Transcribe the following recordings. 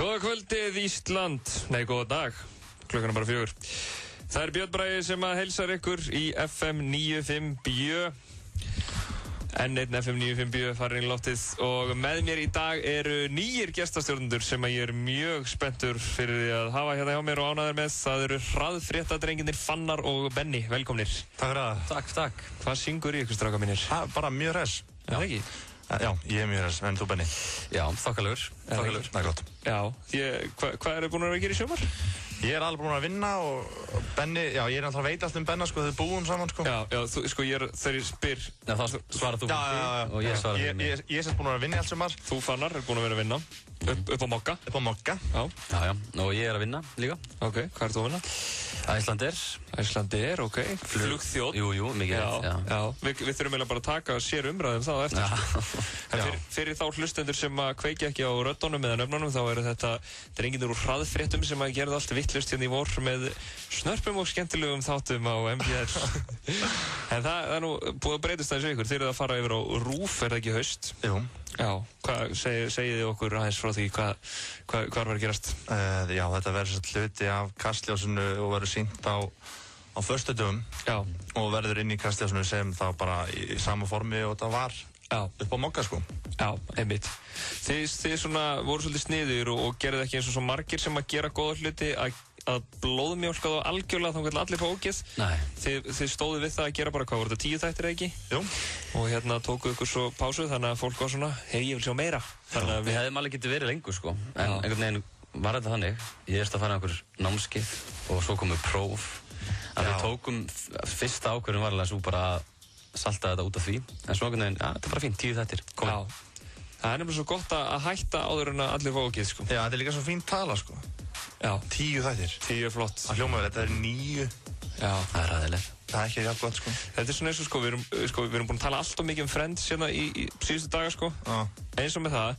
Góða kvöldið Ísland, nei góða dag, klukkan bara 4. Það Björn Bragi sem að heilsar ykkur í FM 95 Bjö. N1 FM 95 Bjö farin í loftið og með mér í dag eru nýjir gestastjórnendur sem að ég mjög spenntur fyrir því að hafa hérna hjá mér og ánæður með. Það eru hraðfréttadrengirnir Fannar og Benni, velkomnir. Takk fyrir það. Takk. Hvað syngur í ykkur strákar mínir? Bara mjög hress. Er það ekki? Já, ég mjög hress, en þú Benni? Já, þakkalegur. Það er gott. Já, hvað eru búin að gera í sumar? Ég alveg búin að vinna og Benni, já, ég náttúrulega veit allt Benna, sko, þau búum saman, sko. Já, sko, þegar ég spyr... Já, þá svarar þú fyrir því og ég svarar fyrir mig. Ég er búin að vinna allt sumar. Þú Fannar er búin að vera að vinna, upp á Mokka. Upp á Mokka. Já, og ég er að vinna líka. Ok, hvað ert þú að vinna? Icelandair, ok. Flugþjóð. Jú, mikið. Já. Við þurfum eiginlega bara að taka sér umræðum það á eftir. Fyrir þá hlustendur sem að kveikja ekki á röddunum eða nöfnunum, þá eru þetta drengirnir úr hraðfréttum sem að gera allt vitlaust hérna í vor með snörpum og skemmtilegum þáttum á MBR. En það er nú búið að breytast aðeins við ykkur. Þeir eru að fara yfir á RÚV, er það ekki haust? Jú. Já, hvað segið þið okkur aðeins frá því hvað var að gerast? Já, þetta verður hluti af Kastljósinu og verður sýnt á föstudögum. Já. Og verður inn í Kastljósinu sem þá bara í sama formi og það var upp á Mokka, sko. Já, einmitt. Þið svona voru svolítið sniður og gerðu ekki eins og svo margir sem að gera góða hluti að blóðmjólka þá algjörlega þá allir fá ógeð. Nei. Þið stóðu við það að gera bara, hvað voru þetta, 10 þættir eða ekki? Jú. Og hérna tókuðu ykkur svo pásu þannig að fólk var svona, hei, ég vil sjá meira. Þannig að við hefðum alveg getið verið lengur, sko. En einhvern veginn var þetta þannig. Ég erst að fara einhver námskeið og svo komu próf. Að við tókum fyrsta ákvörðun var alveg svo bara að salta þetta út af því. En svo einhvern veginn, þetta er bara fínt, 10 þættir. Já. Það er nefnilega svo gott að hætta áður en að allir fá ógeð, sko. Já, þetta er líka svo fín tala, sko. Já. 10 þættir. 10 er flott. Að hljóma við, þetta er 9. Já. Það er ræðilegt. Það er ekki jafn gott, sko. Þetta er svona eins og, sko, við erum búin að tala allt of mikið Friends hérna í síðustu daga, sko. Eins og með það,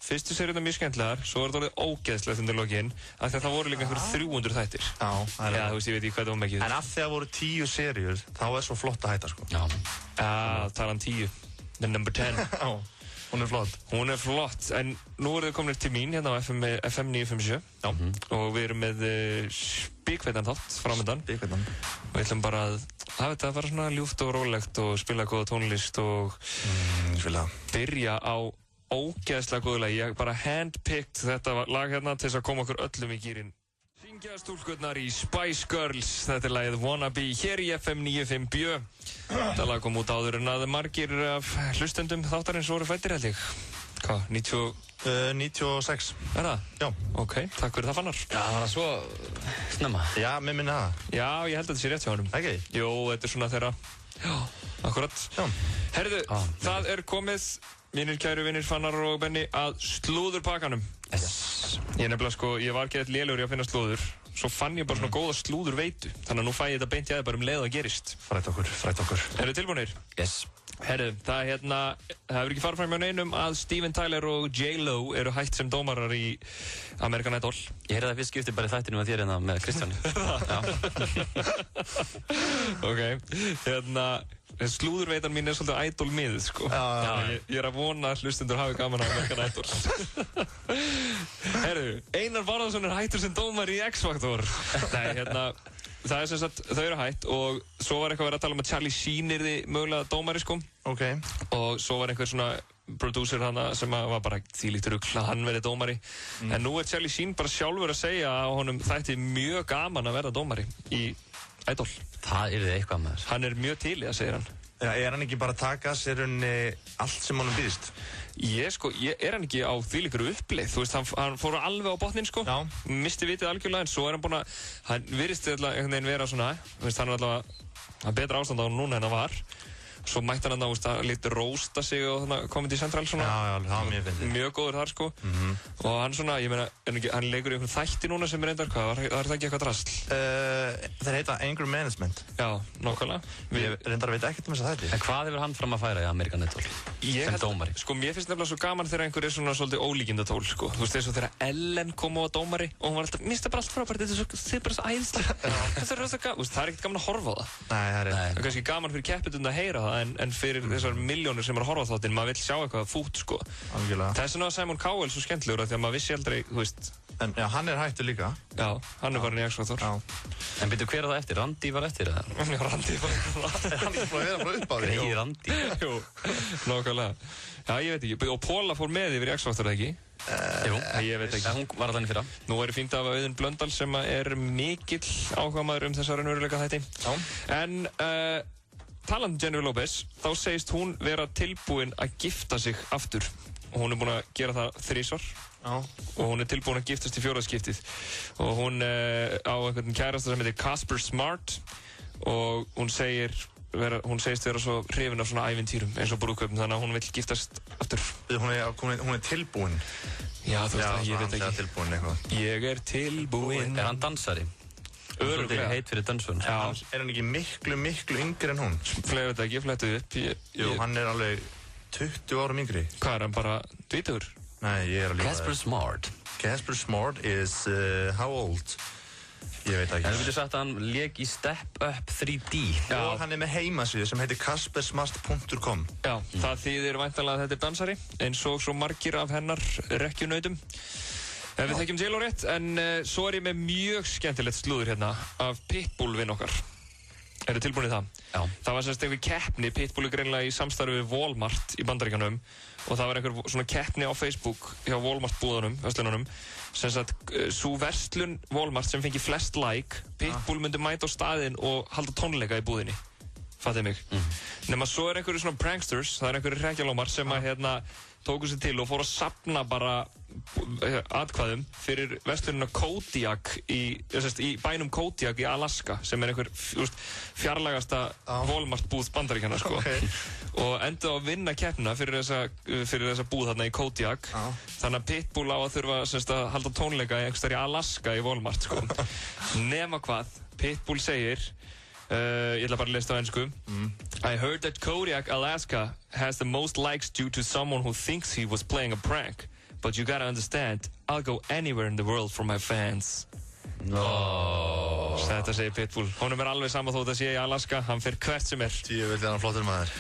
fyrstu seríuna mjög skemmtilegar, svo var þetta orðið ógeðslegt undir lokin, af því að það voru líka einhver 300 þættir. Já, þú veist, ég veit ekki hvað það var mikið. En af því að voru 10 seríur, þá er svo flott að hætta, sko. Já, talan 10. The number 10. Já. Hún er flott. Hún er flott, en nú eru þið komin til mín hérna á FM 957 og við erum með spikveitan þátt framöndan. Spikveitan. Og við ætlum bara að hafa þetta að fara svona ljúft og rólegt og spila góða tónlist og byrja á ógeðslega góðu lagi. Ég bara handpicked þetta lag hérna til þess að koma okkur öllum í gírinn. Syngja stúlkurnar í Spice Girls, þetta er lagið Wannabe hér í FM 95 Bjö. Þetta lag kom út áður en að margir af hlustendum þáttarins voru fæddir held ég. Hvað, 96. Er það? Já. Ok, takk fyrir það Fannar. Já, það var svo snemma. Já, mér minni það. Já, ég held að þetta sé rétt hjá honum. Ekki? Jú, þetta er svona þeirra. Já, akkurat. Já. Herðu, það er komið, mínir kæru vinir Fannar og Benni, að slúðurpakkanum. Yes. Ég nefnilega sko, ég var ekki eitthvað lélegur í að finna slúður. Svo fann ég bara svona góða slúður veitu. Þannig að nú fæ ég þetta beint í aðeins bara leið að gerist. Frætt okkur. Eru tilbúinir? Yes. Herru, það hefur ekki farið fram hjá neinum að Steven Tyler og J.Lo eru hætt sem dómarar í American Idol. Ég heyrði það fyrst skipti bara í þættinu með þér hérna með Kristjáni. Ok, slúðurveitan mín er svolítið Idol miðið, sko. Ég er að vona að hlustendur hafi gaman á American Idol. Herru, Einar Bárðarsson er hættur sem dómari í X-Factor. Nei, það er sem sagt, þau eru hætt og svo var eitthvað að vera að tala um að Charlie Sheen yrði mögulega dómari, sko. Ok. Og svo var einhver svona producer hana sem var bara þvílíkt rugl að hann verið dómari. En nú er Charlie Sheen bara sjálfur að segja að honum þætti mjög gaman að verða dómari í Idol. Það yrði eitthvað með þess. Hann er mjög til í það, segir hann. Já, er hann ekki bara að taka sér allt sem honum býðist? Er hann ekki á þvílíkuru uppleið, þú veist, hann fór alveg á botninn, sko. Já. Misti vitið algjörlega, en svo er hann búinn að, hann virðist einhvern veginn vera svona, þú veist, hann er allavega betra ástand á hann núna en það var. Svo mætti hann að lítið rósta sig og Comedy Central svona. Já, það var mjög fyndið. Mjög góður þar, sko. Og hann svona, ég meina, hann leikur í einhvern þætti núna sem er reyndar, hvað, var það ekki eitthvað drasl? Þeir heita Anger Management. Já, nákvæmlega. Ég reyndar að veit ekkert þessa þætti. En hvað hefur hann fram að færa í American Idol? Sem dómari? Sko, mér finnst nefnilega svo gaman þegar einhver er svona svolítið ólíkindatól, sko. Þú veist, eins og þegar Ellen kom á dómari og hún var alltaf, mér finnst það bara allt frábært, þetta er bara svo æðislega. Það er ekkert gaman að horfa á það. Nei, það er kannski gaman fyrir keppendurna að heyra það, en fyrir þessar milljónir sem er að horfa á þáttinn, maður vill sjá eitthvað fút, sko. Algjörlega. Það er svona Simon Cowell svo skemmtilegur að því að maður vissi aldrei, þú veist, En já, hann hættur líka. Já, hann farin í X-Factor. En byrju, hver það eftir? Randy var eftir, eða? Já, Randy var eftir. Hann búin að vera frá upp á því. Grey Randy. Jú, nákvæmlega. Já, ég veit ekki. Og Paula fór með yfir í X-Factor, ekki? Jú, ég veit ekki. Hún var allan í fyrra. Nú fínt af Auðun Blöndal sem mikill áhugamaður þessa raunveruleika þætti. En talandi Jennifer Lopez, þá segist hún vera tilbúin að gifta sig aftur. Og hún búin að gera það 3 svar. Og hún tilbúin að giftast í 4. skiptið. Og hún á einhvern kærasta sem heitir Casper Smart. Og hún segist vera svo hrifin af svona ævintýrum eins og brúðkaupum, þannig að hún vill giftast aftur. Hún tilbúin? Já, þú veist það, ég veit ekki. Tilbúin eitthvað. Ég tilbúin. Hann dansari? Örugglega. Heit fyrir dansun. Já. Hann ekki miklu yngri en hún? Ég veit ekki, flettuð upp. Jú, hann alveg 20 árum yngri. Hvað hann bara dvítugur? Nei, ég alveg... Casper Smart. Casper Smart is how old? Ég veit ekki. En þú getur sagt að hann lék í Step Up 3D. Já. Og hann með heimasíðu sem heitir kaspersmart.com. Já, það þýðir væntanlega að þetta dansari, eins og svo margir af hennar rekkjunautum. Við þekkjum til og rétt, en svo ég með mjög skemmtilegt slúður hérna af Pitbull vinn okkar. Eru tilbúin í það? Já. Það var einhver keppni, Pitbull greinilega í samstarfi við Walmart í Bandaríkjunum og það var einhver svona keppni á Facebook hjá Walmart búðunum, verslununum, sem sagt, sú verslun Walmart sem fengi flest like, Pitbull myndi mæta á staðinn og halda tónleika í búðinni. Fattið mig. Nema svo einhverju svona pranksters, það einhverju hrekkjalómar sem að tóku sér til og fóru að safna bara atkvæðum fyrir verslunina Kodiak í bænum Kodiak í Alaska sem einhver fjarlægasta Walmart búð Bandaríkjanna sko. Og endaði á að vinna keppnina fyrir þessa búð þarna í Kodiak. Þannig að Pitbull á að þurfa að halda tónleika einhvers staðar í Alaska í Walmart sko. Nema hvað, Pitbull segir, ég ætla bara að lesa það á ensku. I heard that Kodiak, Alaska has the most likes due to someone who thinks he was playing a prank. But you gotta understand, I'll go anywhere in the world for my fans. Þetta segir Pitbull. Honum alveg sama þó þetta sé í Alaska, hann fer hvert sem Ég vil hann flottur maður.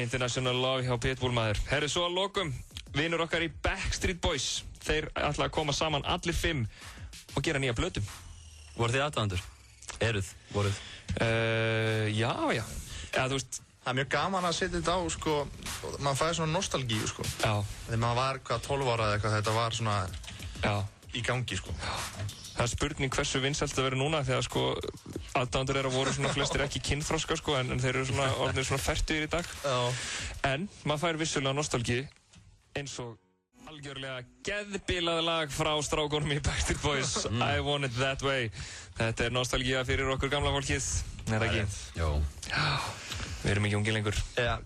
International love hjá Pitbull maður. Herri, svo að lokum, vinur okkar í Backstreet Boys. Þeir ætla að koma saman allir 5 og gera nýja plötu. Voru þið aðdáendur? Voruð? Já. Eða, þú veist, það er mjög gaman að setja þetta á, sko, maður fæði svona nostalgíu, sko. Já. Þegar maður var, 12 ára eða eitthvað, þetta var svona í gangi, sko. Það er spurning hversu vinsælt það verður núna, þegar, sko, aðdáendur að voru svona flestir ekki kynþroska, sko, en þeir eru svona orðnir svona fertugir í dag. Já. En maður fær vissulega nostalgíu, eins og algjörlega geðbilað lag frá strákunum í Backstreet Boys, I Want It That Way. Þetta er nostalgía fyrir okkur gamla fólkið, er það ekki? Jó. Já, við erum ekki ungir lengur.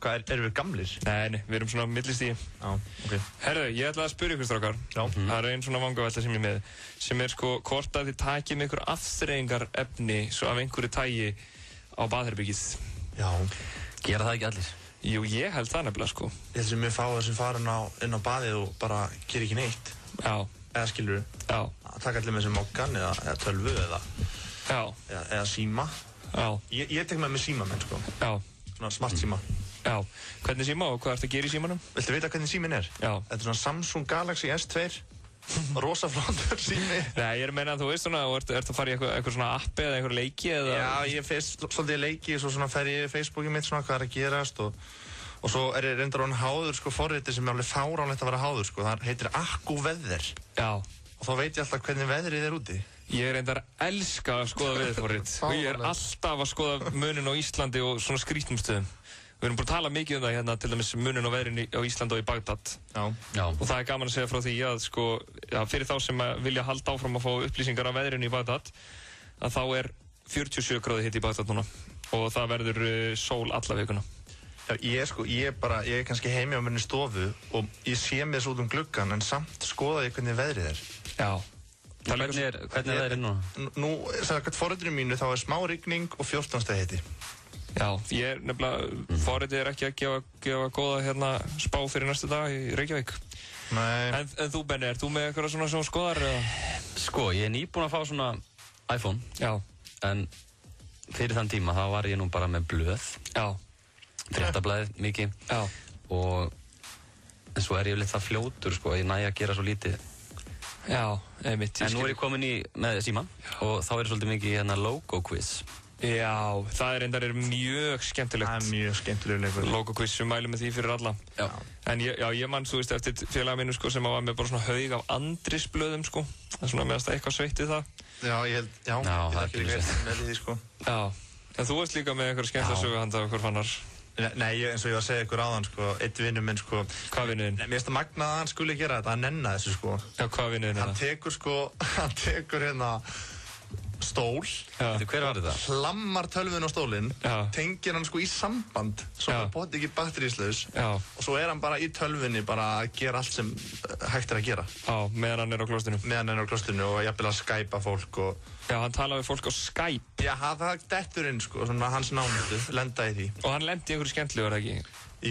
Hvað, erum við gamlir? Nei, við erum svona millistíi. Já, ok. Herðu, ég ætla að spyrja ykkur strákar. Já. Það er einn svona vangavelta sem ég er með, sem er sko hvort að þið takið með ykkur afþreyingar efni svo af einhverju tagi á baðherbyggið. Já. Gera það ekki allir? Jú, ég held það nefnilega sko. Ég held sem ég fá þessum farin inn á baðið og bara gera ekki neitt. Já. Eða skilur Já. Taka allir með sem mokkan eða tölvu eða síma. Já. Ég tek með síma menn sko. Já. Svona smart síma. Já. Hvernig síma og hvað ertu að gera í símanum? Viltu vita hvernig símin er? Já. Þetta er svona Samsung Galaxy S2. Rosa flottur sími. Nei, ég er að meina að þú veist svona, og ertu að fara í eitthvað svona appi eða eitthvað leiki eða? Já, ég fyrst svolítið leiki, svo svona fer ég í Facebookið mitt svona hvað er að gerast og svo er ég reyndar án háður sko forritið sem er alveg fáránlegt að vera háður sko. Það heitir AccuWeather. Já. Og þá veit ég alltaf hvernig veðrið er úti. Ég er reyndar elska að skoða veðurforrit og ég er alltaf að skoða munin á Íslandi og svona skrítnum stöðum. Við erum búin að tala mikið það hérna, til dæmis munin á veðrinu á Íslandi og í Bagdad. Já. Og það er gaman að segja frá því að sko, fyrir þá sem vilja halda áfram að fá upplýsingar af veðrinu í Bagdad, að þá er 47 gráði hitt í Bagdad núna og það verður sól alla vikuna. Já, ég er kannski heimi á minni stofu og ég sé mér svo út gluggan en samt skoða ég hvernig veðrið er. Já. Hvernig er veðrið núna? Nú, samkvæmt forritinu mínu þá er smá rigning og 14 stað hiti. Já, ég er nefnilega, forritið er ekki að gefa góða spá fyrir næstu dag í Reykjavík. Nei. En þú, Benni, ert þú með eitthvað svona skoðar? Sko, ég er nýbúinn að fá svona iPhone. Já. En fyrir þann tíma, þá var ég nú bara með blöð. Já. Fréttablaðið mikið. Já. En svo er ég litt það fljótur, sko, ég næ að gera svo lítið Já, einmitt. En nú ég komin með síman og þá svolítið mikið hérna logo quiz. Já, það reyndar mjög skemmtilegt. Það mjög skemmtilegur leikur. Logo quiz sem mælum með því fyrir alla. Já. En ég man, þú veist, eftir félaga mínu, sko, sem var með bara svona haug af andrisblöðum, sko. Það svona meðast eitthvað sveitt við það. Já, ég það er ekki með því, sko. Já, en þú veist líka með einhver skemmtilega sögu handa okkur fannar. Nei, eins og ég var að segja ykkur áðan, sko, einn vinur minn, sko. Hvað vinurinn? Mér finnst það magnað að hann skuli gera þetta, að nenna þessu, sko. Já, hvað vinurinn Hann tekur hérna stól, hver var þetta? Hlammar tölvun á stólinn, tengir hann sko í samband svo hann bóti ekki batteríslaus og svo hann bara í tölvunni bara að gera allt sem hægt að gera. Já, meðan hann á klostinu. Meðan hann á klostinu og jafnvel að Skypa fólk og... Já, hann talaði við fólk á Skype. Já, það dettur inn sko, svona hans nánustu, lenda í því. Og hann lendi í einhverju skemmtilegu, var það ekki?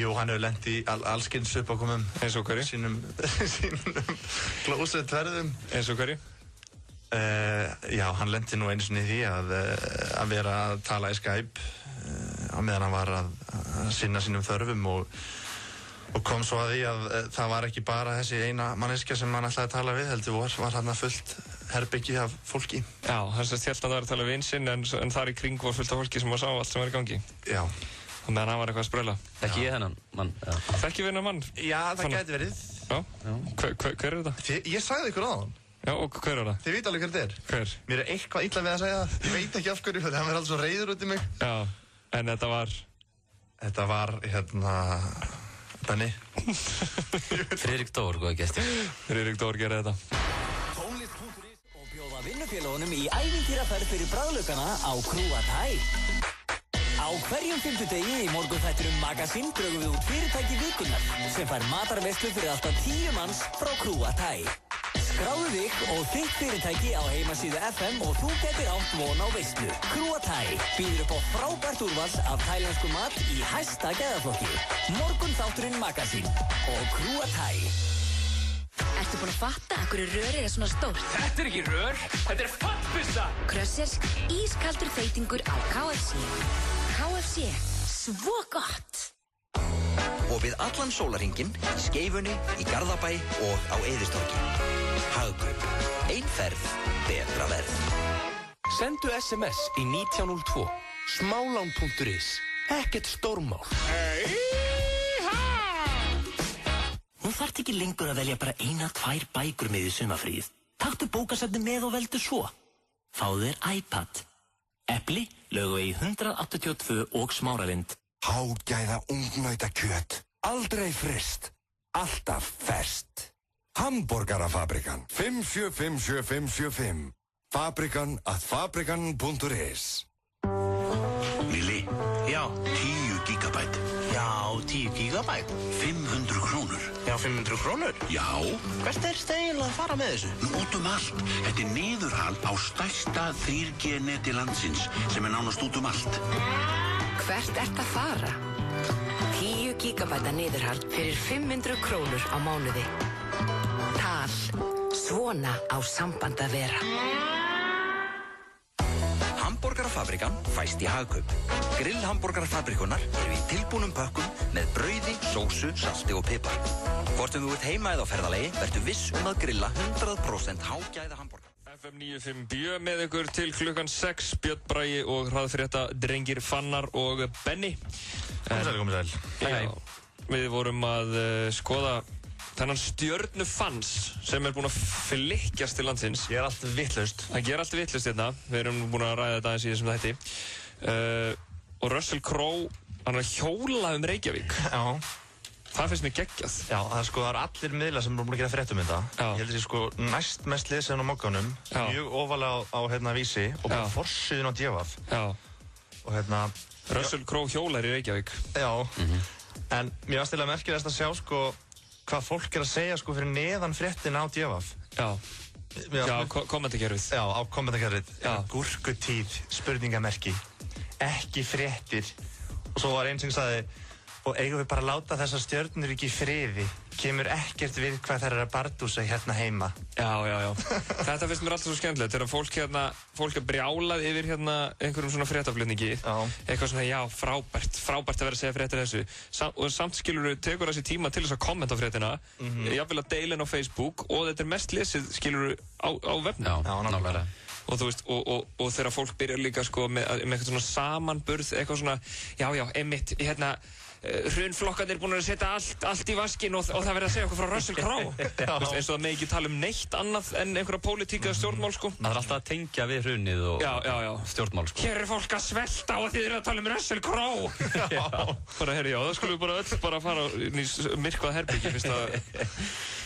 Jú, hann hefur lent í allskyns uppákomum. Eins og hverju? Sínum klósettverðum. Eins og hverju? Já, hann lenti nú einu sinni í því að vera að tala í Skype á meðan hann var að sinna sínum þörfum og kom svo að því að það var ekki bara þessi eina manneskja sem hann ætlaði að tala við, heldur var hann fullt herbyggi af fólki. Já, hann sérst hélt að það var að tala við einsinn en þar í kring var fullt af fólki sem var að sá allt sem var í gangi. Já. Og meðan hann var eitthvað að spröla. Þekki ég þennan mann? Þekki við þennan mann? Já, það gæti verið. Já. Hver er þetta? Ég sagði ykkur áðan. Já, og hver er það? Þið veit alveg hver þetta er. Hver? Mér eitthvað illa við að segja það. Ég veit ekki af hverju, þannig að hann verður alltaf svo reiður út í mig. Já, en þetta var... Þetta var, Benni. Friðrik Dór, góða gestir. Friðrik Dór gerði þetta. Tónlist.is og bjóða vinnufélagunum í ævintýraferð fyrir bragðlaukana á Krúatæ. Á hverjum fimmtudegi í morgunþættinum Magazine drögum við út fyrirtæki vikunnar sem fær matarveislu fyrir alltaf 10 manns frá Krúatæ. Skráðu þig og þitt fyrirtæki á heimasíðu FM og þú getur átt von á veislu. Krúatæ býður upp á frábært úrvals af tælensku mat í hæsta gæðaflokki. Morgunþátturinn Magazine og Krúatæ. Ertu búin að fatta að hverju rörið er svona stórt? Þetta er ekki rör, þetta er fallbyssa! Krössers, ískaldur þeytingur á KFC. KFC, svo gott! Opið allan sólarhringinn, í Skeifunni, í Garðabæ og á Eiðistorgi. Hagkaup. Ein ferð, betra verð. Sendu SMS í 1902. Smálán.is. Ekkert stórmál. Hún þarf ekki lengur að velja bara 1-2 bækur með í sumarfríð. Taktu bókasafnið með og veldu svo. Fáðu þér iPad. Epli, Laugavegi 182 og Smáralind. Hágæða ungnautakjöt. Aldrei fryst. Alltaf ferskt. Hamborgarafabrikan 5757575. Fabrikan@fabrikan.is. Lili. Já. 10 gigabæt. Já, 10 gigabæt. 500 krónur. Já, 500 krónur? Já. Hvert er eiginlega að fara með þessu? Út allt. Þetta er niðurhald á stærsta 3G neti landsins sem er nánast út allt. Hvert ert að fara? 10 gigabæta niðurhald fyrir 500 krónur á mánuði. Tal. Svona á samband að vera. Hamborgarafabrikan fæst í Hagkaup. Grillhamborgarafabrikunar eru í tilbúnum pökkum með brauði, sósu, salti og pipar. Hvort sem þú ert heima eða á ferðalagi, vertu viss að grilla 100% hágæða hamborgara. FM 95 bjö með ykkur til klukkan 6, Björn Bragi og hraðfrétta drengir Fannar og Benni. Komið sæl. Já, við vorum að skoða þennan stjörnufans sem er búinn að flykkjast til landsins. Ég allt vitlaust. Það ger allt vitlaust hérna. Við erum búin að ræða þetta aðeins í þessum þætti. Og Russell Crowe, hann er að hjóla Reykjavík. Já. Það finnst mér geggjað. Já, það eru allir miðlar sem eru búin að gera fréttum þetta. Já. Ég heldur því næst mest lesið á mokkanum, mjög ofalega á Vísi og bara forsíðun á Djefaf. Já. Og Russell Crowe hjólar í Reykjavík. Já. En mér var stilega merkilegast að sjá hvað fólk er að segja fyrir neðan fréttin á Djefaf. Já. Já, kommentakerfið. Já, á kommentakerfið. Gúrkutíð, spurningamerki, ekki fréttir. Og svo var einn sem sagði, Og eigum við bara að láta þessar stjörnur ekki í friði. Kemur ekkert við hvað þær að bardúsa hérna heima. Já. Þetta finnst mér alltaf svo skemmtilegt. Þegar fólk er brjálað yfir einhverjum svona fréttaflutningi. Eitthvað svona, já, frábært að vera að segja fréttir þessu. Og samt skilurðu, tekur þessi tíma til þess að kommenta á fréttina. Jafnvel að deila henni á Facebook. Og þetta er mest lesið, skilurðu, á vefnum. Já, nákvæmlega. Og þú veist, og þegar fólk byrjar líka sko með eitthvað svona samanburð, eitthvað svona, já, einmitt, hrunflokkarnir búin að setja allt í vaskinn og það verður að segja okkur frá Russell Crowe. Eins og það með ekki tala um neitt annað en einhverja pólitík eða stjórnmál, sko. Það er alltaf að tengja við hrunið og stjórnmál, sko. Hér er fólk að svelta og þið eru að tala um Russell Crowe. Bara, það skulum við öll bara fara í myrkvað herbyggi, fyrst að...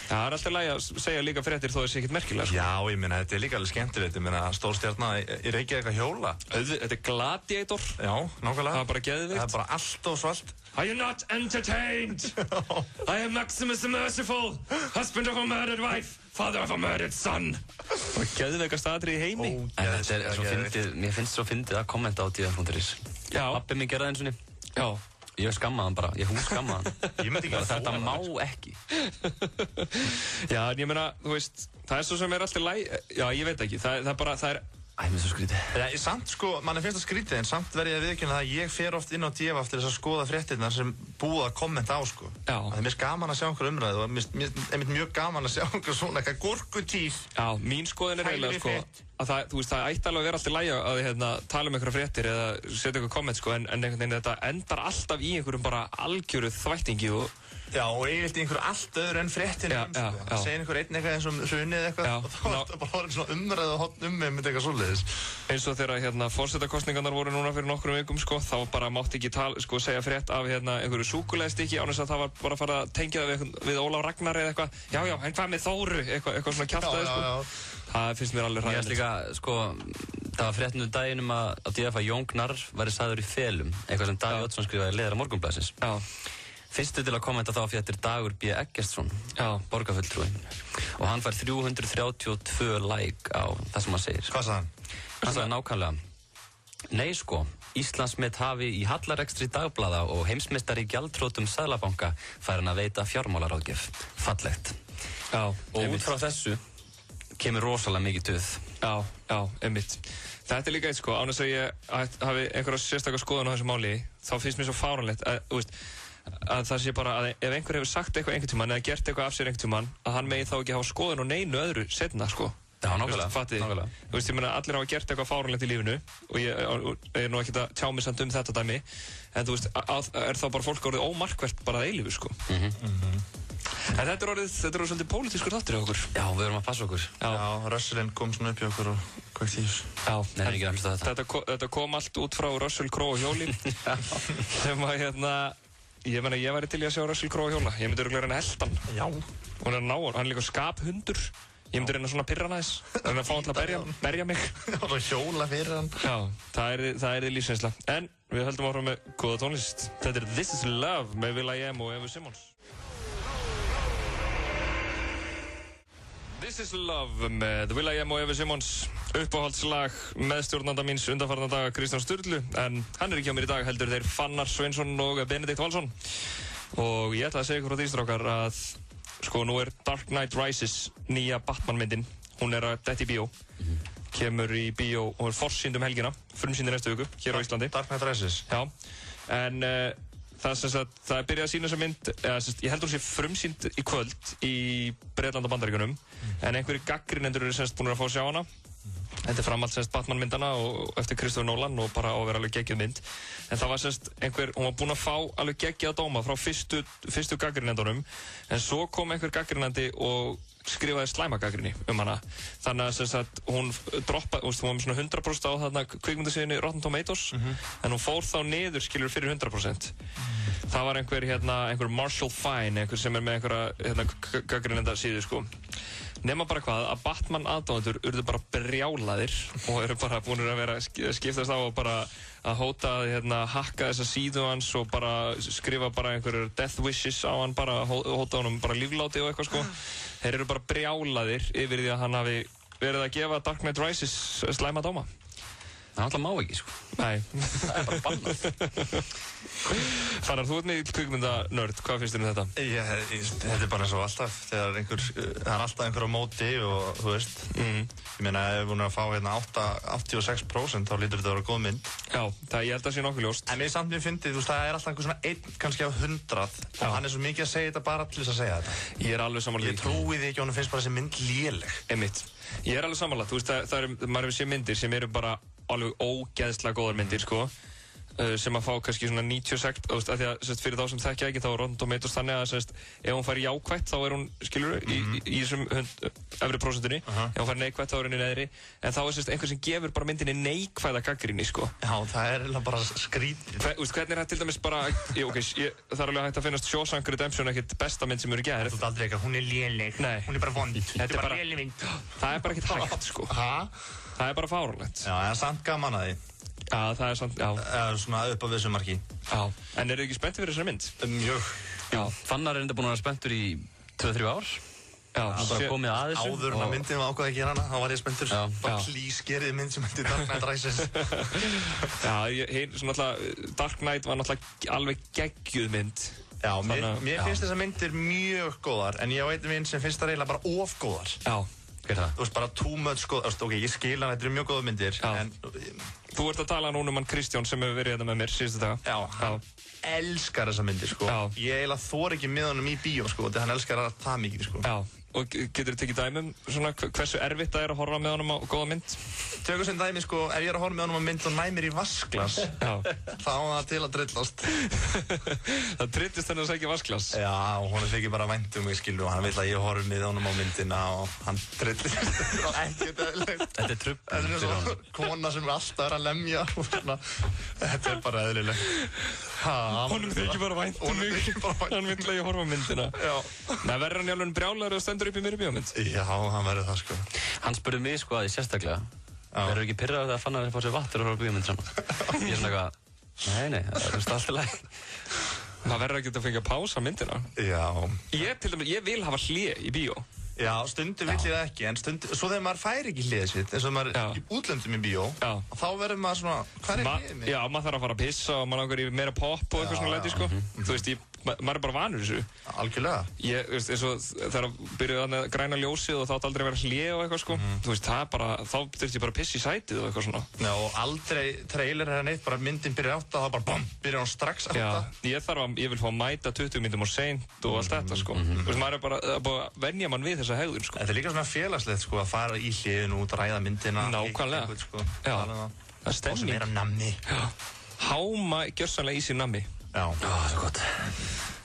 Það er alltaf lægi að segja líka fréttir þó þessi ekkert merkilega, sko. Já, ég meina, þetta er líka alveg skemmtilegt. Ég meina, stórstjarna í Reykjavík að hjóla. Þetta er Gladiator. Já, nákvæmlega. Það er bara geðvikt. Það er bara allt og svalt. Are you not entertained? I am Maximus the Merciful, husband of a murdered wife, father of a murdered son. Það er geðveikast atriði í heimi. En þetta er svo fyndið, mér finnst svo fyndið að kommenta á DF.is. Já. Pabbi mig gerði það einu sinni. Já. Ég skammaði hann bara, ég húskammaði hann. Ég myndi ekki að þetta má ekki. Já, en ég meina, þú veist, það er svo sem er alltaf já, ég veit ekki, það er bara, það er... Mér finnst það skrítið. Samt sko, manni finnst það skrítið, en samt verð ég að viðurkenna það að ég fer oft inn á DF eftir þess að skoða fréttirnar sem búið að kommenta á, sko. Já. Það er mér gaman að sjá einhver umræðu og mér er mjög gaman að sjá einhver svona eitthvað gúrkutíð. Já, mín skoðun er eiginlega, sko, að það, þú veist, það ætti alveg að vera alltaf lægi að tala um einhverja fréttir eða setja einhver komment, sko, en einhvern veginn þetta endar alltaf í einhverjum bara algjöru þvættingi og... Já, og eiginlega einhver allt öðru en fréttina, sko. Það segir einhver einn eitthvað eins og hrunið eitthvað og þá er þetta bara orðin svona umræðu og hotn með eitthvað svoleiðis. Eins og þegar forsetakosningarnar voru núna fyrir nokkrum vikum, sko, þá bara mátti ekki segja frétt af einhverju súkulegstykki án þess að það var bara að fara að tengja það við Ólaf Ragnar eða eitthvað. Já, en hvað með Þóru? Eitthvað svona kjaftaði, sko. Það finnst mér alveg hræðilegt. Mér finnst líka, sko, það var frétt daginn að DF að Jón Gnarr væri sagður í felum, eitthvað sem Davíð Oddsson skrifaði í leiðara Morgunblaðsins. Fyrstu til að kommenta þá fréttir Dagur B. Eggertsson, borgarfulltrúi, og hann fær 332 like á það sem hann segir. Hvað sagði hann? Hann sagði nákvæmlega: Nei sko, Íslandsmet hafi í hallarekstri dagblaða og heimsmeistari í gjaldþrotum Seðlabanka fær hann að veita fjármálaráðgjöf. Fallegt. Já, og út frá þessu kemur rosalega mikið duð. Já, einmitt. Þetta er líka eitt, sko, án þess að ég hafi einhverja sérstaklega skoðun á þessu máli, þá finnst mér svo fáránlegt að það sé bara að ef einhver hefur sagt eitthvað einhvern tímann eða gert eitthvað af sér einhvern tímann, að hann megi þá ekki hafa skoðun og neinu öðru setna, sko. Já, nákvæmlega. Þú veist, ég meina, allir hafa gert eitthvað fáránlegt í lífinu og ég er nú ekkert að tjá mig samt um þetta dæmi, en þú veist, er þá bara fólk orðið ómarkvert bara að eilífu, sko. En þetta er orðið svolítið pólitískur þáttur hjá okkur. Já, við erum að passa okkur. Já, Russellinn kom svona upp hjá okkur og hvað tíus. Já, þetta kom allt út frá Russell Crowe og hjóli sem að ég meina, ég væri til í að sjá Russell Crowe hjóla. Ég myndi örugglega reyna að elta hann. Já. Hún er að ná hann. Hann er líka skaphundur. Ég myndi reyna svona að pirra hann aðeins. Reyna að fá hann til að berja mig. Og hjóla fyrir hann. Já, það er lífsreynsla. En við höldum áfram með góða tónlist. Þetta er This Is Love með will.i.am og Evu Simmons. This Is Love með will.i.am og Evu Simmons, uppáhaldslag meðstjórnanda míns undanfarna daga Kristján Sturlu, en hann er ekki á mér í dag, heldur þeir Fannar Sveinsson og Benedikt Valsson. Og ég ætla að segja ykkur frá því, strákar, að sko nú er Dark Knight Rises nýja Batman-myndin, hún er að detta í bíó, kemur í bíó og er forsýnd helgina, frumsýnd næstu viku, hér á Íslandi. Dark Knight Rises? Já, en það er byrjað að sína þessa mynd, ég heldur hún sé frumsýnd í kvöld í Bretland og Bandaríkjunum, en einhverjir gagnrýnendur eru búin að fá að sjá hana. Þetta er framhald Batman-myndana og eftir Christopher Nolan og bara á að vera alveg geggjuð mynd. En það var hún var búin að fá alveg geggjaða dóma frá fyrstu gagnrýnendunum, en svo kom einhver gagnrýnandi og skrifaði slæmagagnrýni hana. Þannig að hún droppaði, hún var með svona 100% á þarna kvikmyndasíðunni Rotten Tomatoes, en hún fór þá niður skilur fyrir 100%. Það var einhver Marshall Fine, einhver sem er með einhverja gagnrýnenda síðu, sko. Nema bara hvað, að Batman aðdáendur urðu bara brjálaðir og eru bara búin að vera að skiptast á og bara að hóta að hakka þessa síðu hans og bara skrifa bara einhverjur death wishes á hann, bara hóta honum bara lífláti og eitthvað, sko. Þeir eru bara brjálaðir yfir því að hann hafi verið að gefa Dark Knight Rises slæma dóma. Það alltaf má ekki, sko. Nei. Það bara bannað. Fannar, þú ert með kvikmyndanörd, hvað finnst þér þetta? Þetta bara eins og alltaf, þegar það alltaf einhver á móti og þú veist. Ég meina, ef við erum að fá hérna 86% þá lítur þetta að vera góð mynd. Já, ég held að sé nokkuð ljóst. En mér samt mér fyndið, þú veist, það alltaf einhver svona 1 kannski af 100 og hann svo mikið að segja þetta bara til þess að segja þetta. Ég alveg sammála. Ég trúi því ekki, honum finnst bara þessi mynd léleg. Einmitt. Ég alveg sammála, þú veist, maður hefur séð myndir sem eru bara alveg ógeðslega góðar myndir, sko. Sem að fá kannski svona 96, af því að fyrir þá sem þekkja ekki þá er Rotten Tomatoes þannig að ef hún fær jákvætt þá er hún, skilur, í þessum efri prósentunni, ef hún fær neikvætt þá er henni neðri, en þá er einhver sem gefur bara myndinni neikvæða gagnrýni, sko. Já, það er bara skrítið. Hvernig er það til dæmis bara, það er alveg hægt að finnast Shawshank Redemption ekkert besta mynd sem eru gerð. Þú ert aldrei eitthvað, hún er léleg, hún er bara vond, þetta er bara léleg mynd. Það er bara ekkert hægt, sko. Það er bara fáránlegt. Já, en samt gaman að því. Já, það er samt, já. Svona upp á þessu marki. Já, en eru þið ekki spenntir fyrir þessari mynd? Mjög. Já, Fannar er enda búin að vera spenntur í 2-3 ár. Já, hann bara komið að þessu. Áður en að myndin var ákvað að gera hana, þá var ég spenntur. Bara please, gerið mynd sem myndi Dark Knight Rises. Já, svona alltaf, Dark Knight var náttúrulega alveg geggjuð mynd. Já, mér finnst þessar myndir mjög góðar, en ég á einn mynd sem finnst það eiginlega bara of góðar. Já. Þú veist, bara too much góð, ok, ég skil hann, þetta eru mjög góða myndir, en... Þú ert að tala núna um hann Kristján sem hefur verið þetta með mér síðustu daga. Já, hann elskar þessa myndir, sko. Já. Ég eiginlega þor ekki með honum í bíó, sko, þegar hann elskar það mikið, sko. Já, og getur þið tekið dæmi svona hversu erfitt það er að horfa með honum á góða mynd? Tökum sem dæmi, sko, ef ég er að horfa með honum á mynd og næmir í vasklas, þá á það til að drillast. Það trillist henni að segja vasklas? Já, og honum þykir bara vænt mig, skilu, og hann vil að ég horfi með honum á myndina og hann trillist. Ekkert eðlilegt. Þetta er trupp. Þetta er svona kona sem alltaf er að lemja og svona. Þetta er bara eðlilegt. Honum þykir bara vænt mig. Hann vil að ég horfa á myndina. Já. Nei, verður hann í alveg brjálaður og stendur upp í mér í bíómynd? Já, hann verður það, sko. Hann spurði mig, sko, að því sérstaklega. Verður ekki pirraður þegar Fannar fór sér vatn og horfa á bíómynd saman? Ég er svona eitthvað, nei, það er alltaf læg. Það verður ekki að fengja pása myndina. Já. Ég vil hafa hlé í bíó. Já, stundum vill ég það ekki, en stundum, svo þegar maður fær ekki hliðið sitt, eins og maður er í útlöndum í bíó, þá verður maður svona, hvað er hliðið mig? Já, maður þarf að fara að pissa og maður langar í meira pop og eitthvað svona læti, sko. Þú veist, maður er bara vanur þessu. Algjörlega. Ég, veist, eins og þegar byrjuði að græna ljósið og þá átti aldrei að vera hlið og eitthvað, sko. Þú veist, það er bara, þá þurfti ég bara að pissa í sætið og eitthvað svona. Já, og aldrei trailer eða neitt, bara myndin byrjar 8, þá bara BAM, byrjar hún strax 8. Já, ég vil fá að mæta 20 mínútum og seint og allt þetta, sko. Þú veist, maður er bara að venja mann við þessa hegðun, sko. Þetta er líka svona félagslegt, sko, að fara í hliðinu út, ræða myndina. Nákvæmlega. Sko, það er stemning. Og sem er að nammi. Háma gjörsamlega í sér nammi. Já. Það er svo gott.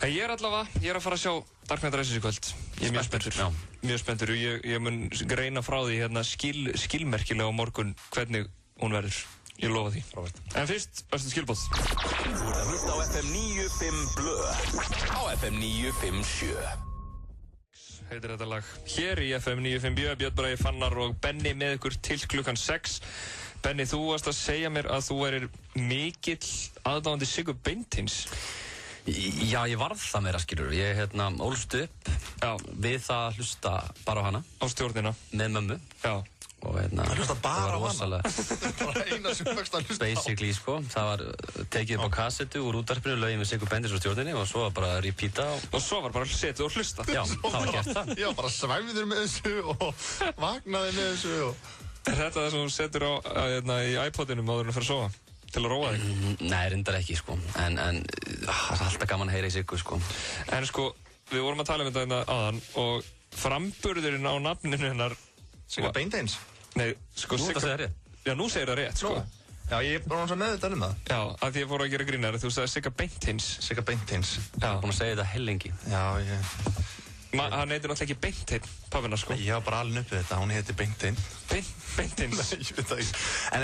Ég er að fara að sjá Dark Knight Rises í kvöld. Ég er mjög spenntur. Mjög spenntur. Ég mun greina frá því hérna skilmerkilega á morgun hvernig hún verður. Ég lofa því. En fyrst, bestu skilbóð. Þú ert að hlusta á FM 95 Blö. Á FM 957. Heitir þetta lag. Hér í FM 95 Blö, Björn Bragi, Fannar og Benni með ykkur til klukkan 6. Benni, þú varst að segja mér að þú erir mikill aðdáandi Siggu Beinteins. Já, ég varð það meira, skilur. Ég ólst upp við það að hlusta bara á hana. Á stjórnina. Með mömmu. Já. Og það hlusta bara á hana? Það var bara eina sem fækst að hlusta á. Basically, sko. Það var tekið upp á kassetu úr útvarpinu, lögin með Siggu Beinteins á stjórninni og svo var bara að repeata. Og svo var bara setið og hlusta. Já, það var gert það. Já, bara svæfður með þessu og vaknaði með þessu og... Er þetta það sem þú setur í iPodinum áður en að fara að sofa? Til að róa þig? Nei, reyndar ekki, sko. En það er alltaf gaman að heyra í Siggu, sko. En sko, við vorum að tala um þetta áðan og framburðurinn á nafninu hennar... Sigga Beinteins? Nei, sko... Nú þetta segir rétt. Já, nú segir það rétt, sko. Já, ég var náttúrulega með þetta um það. Já, að því ég fór að gera grínar. Þú sagði Sigga Beinteins. Sigga Beinteins. Já. Búin að segja þetta hellingi. Já, hann heitir náttúrulega ekki Beinteinn, pappina, sko. Ég var bara alveg uppið þetta, hún heitir Beinteinn. Beinteins? Nei, ég veit það ekki. En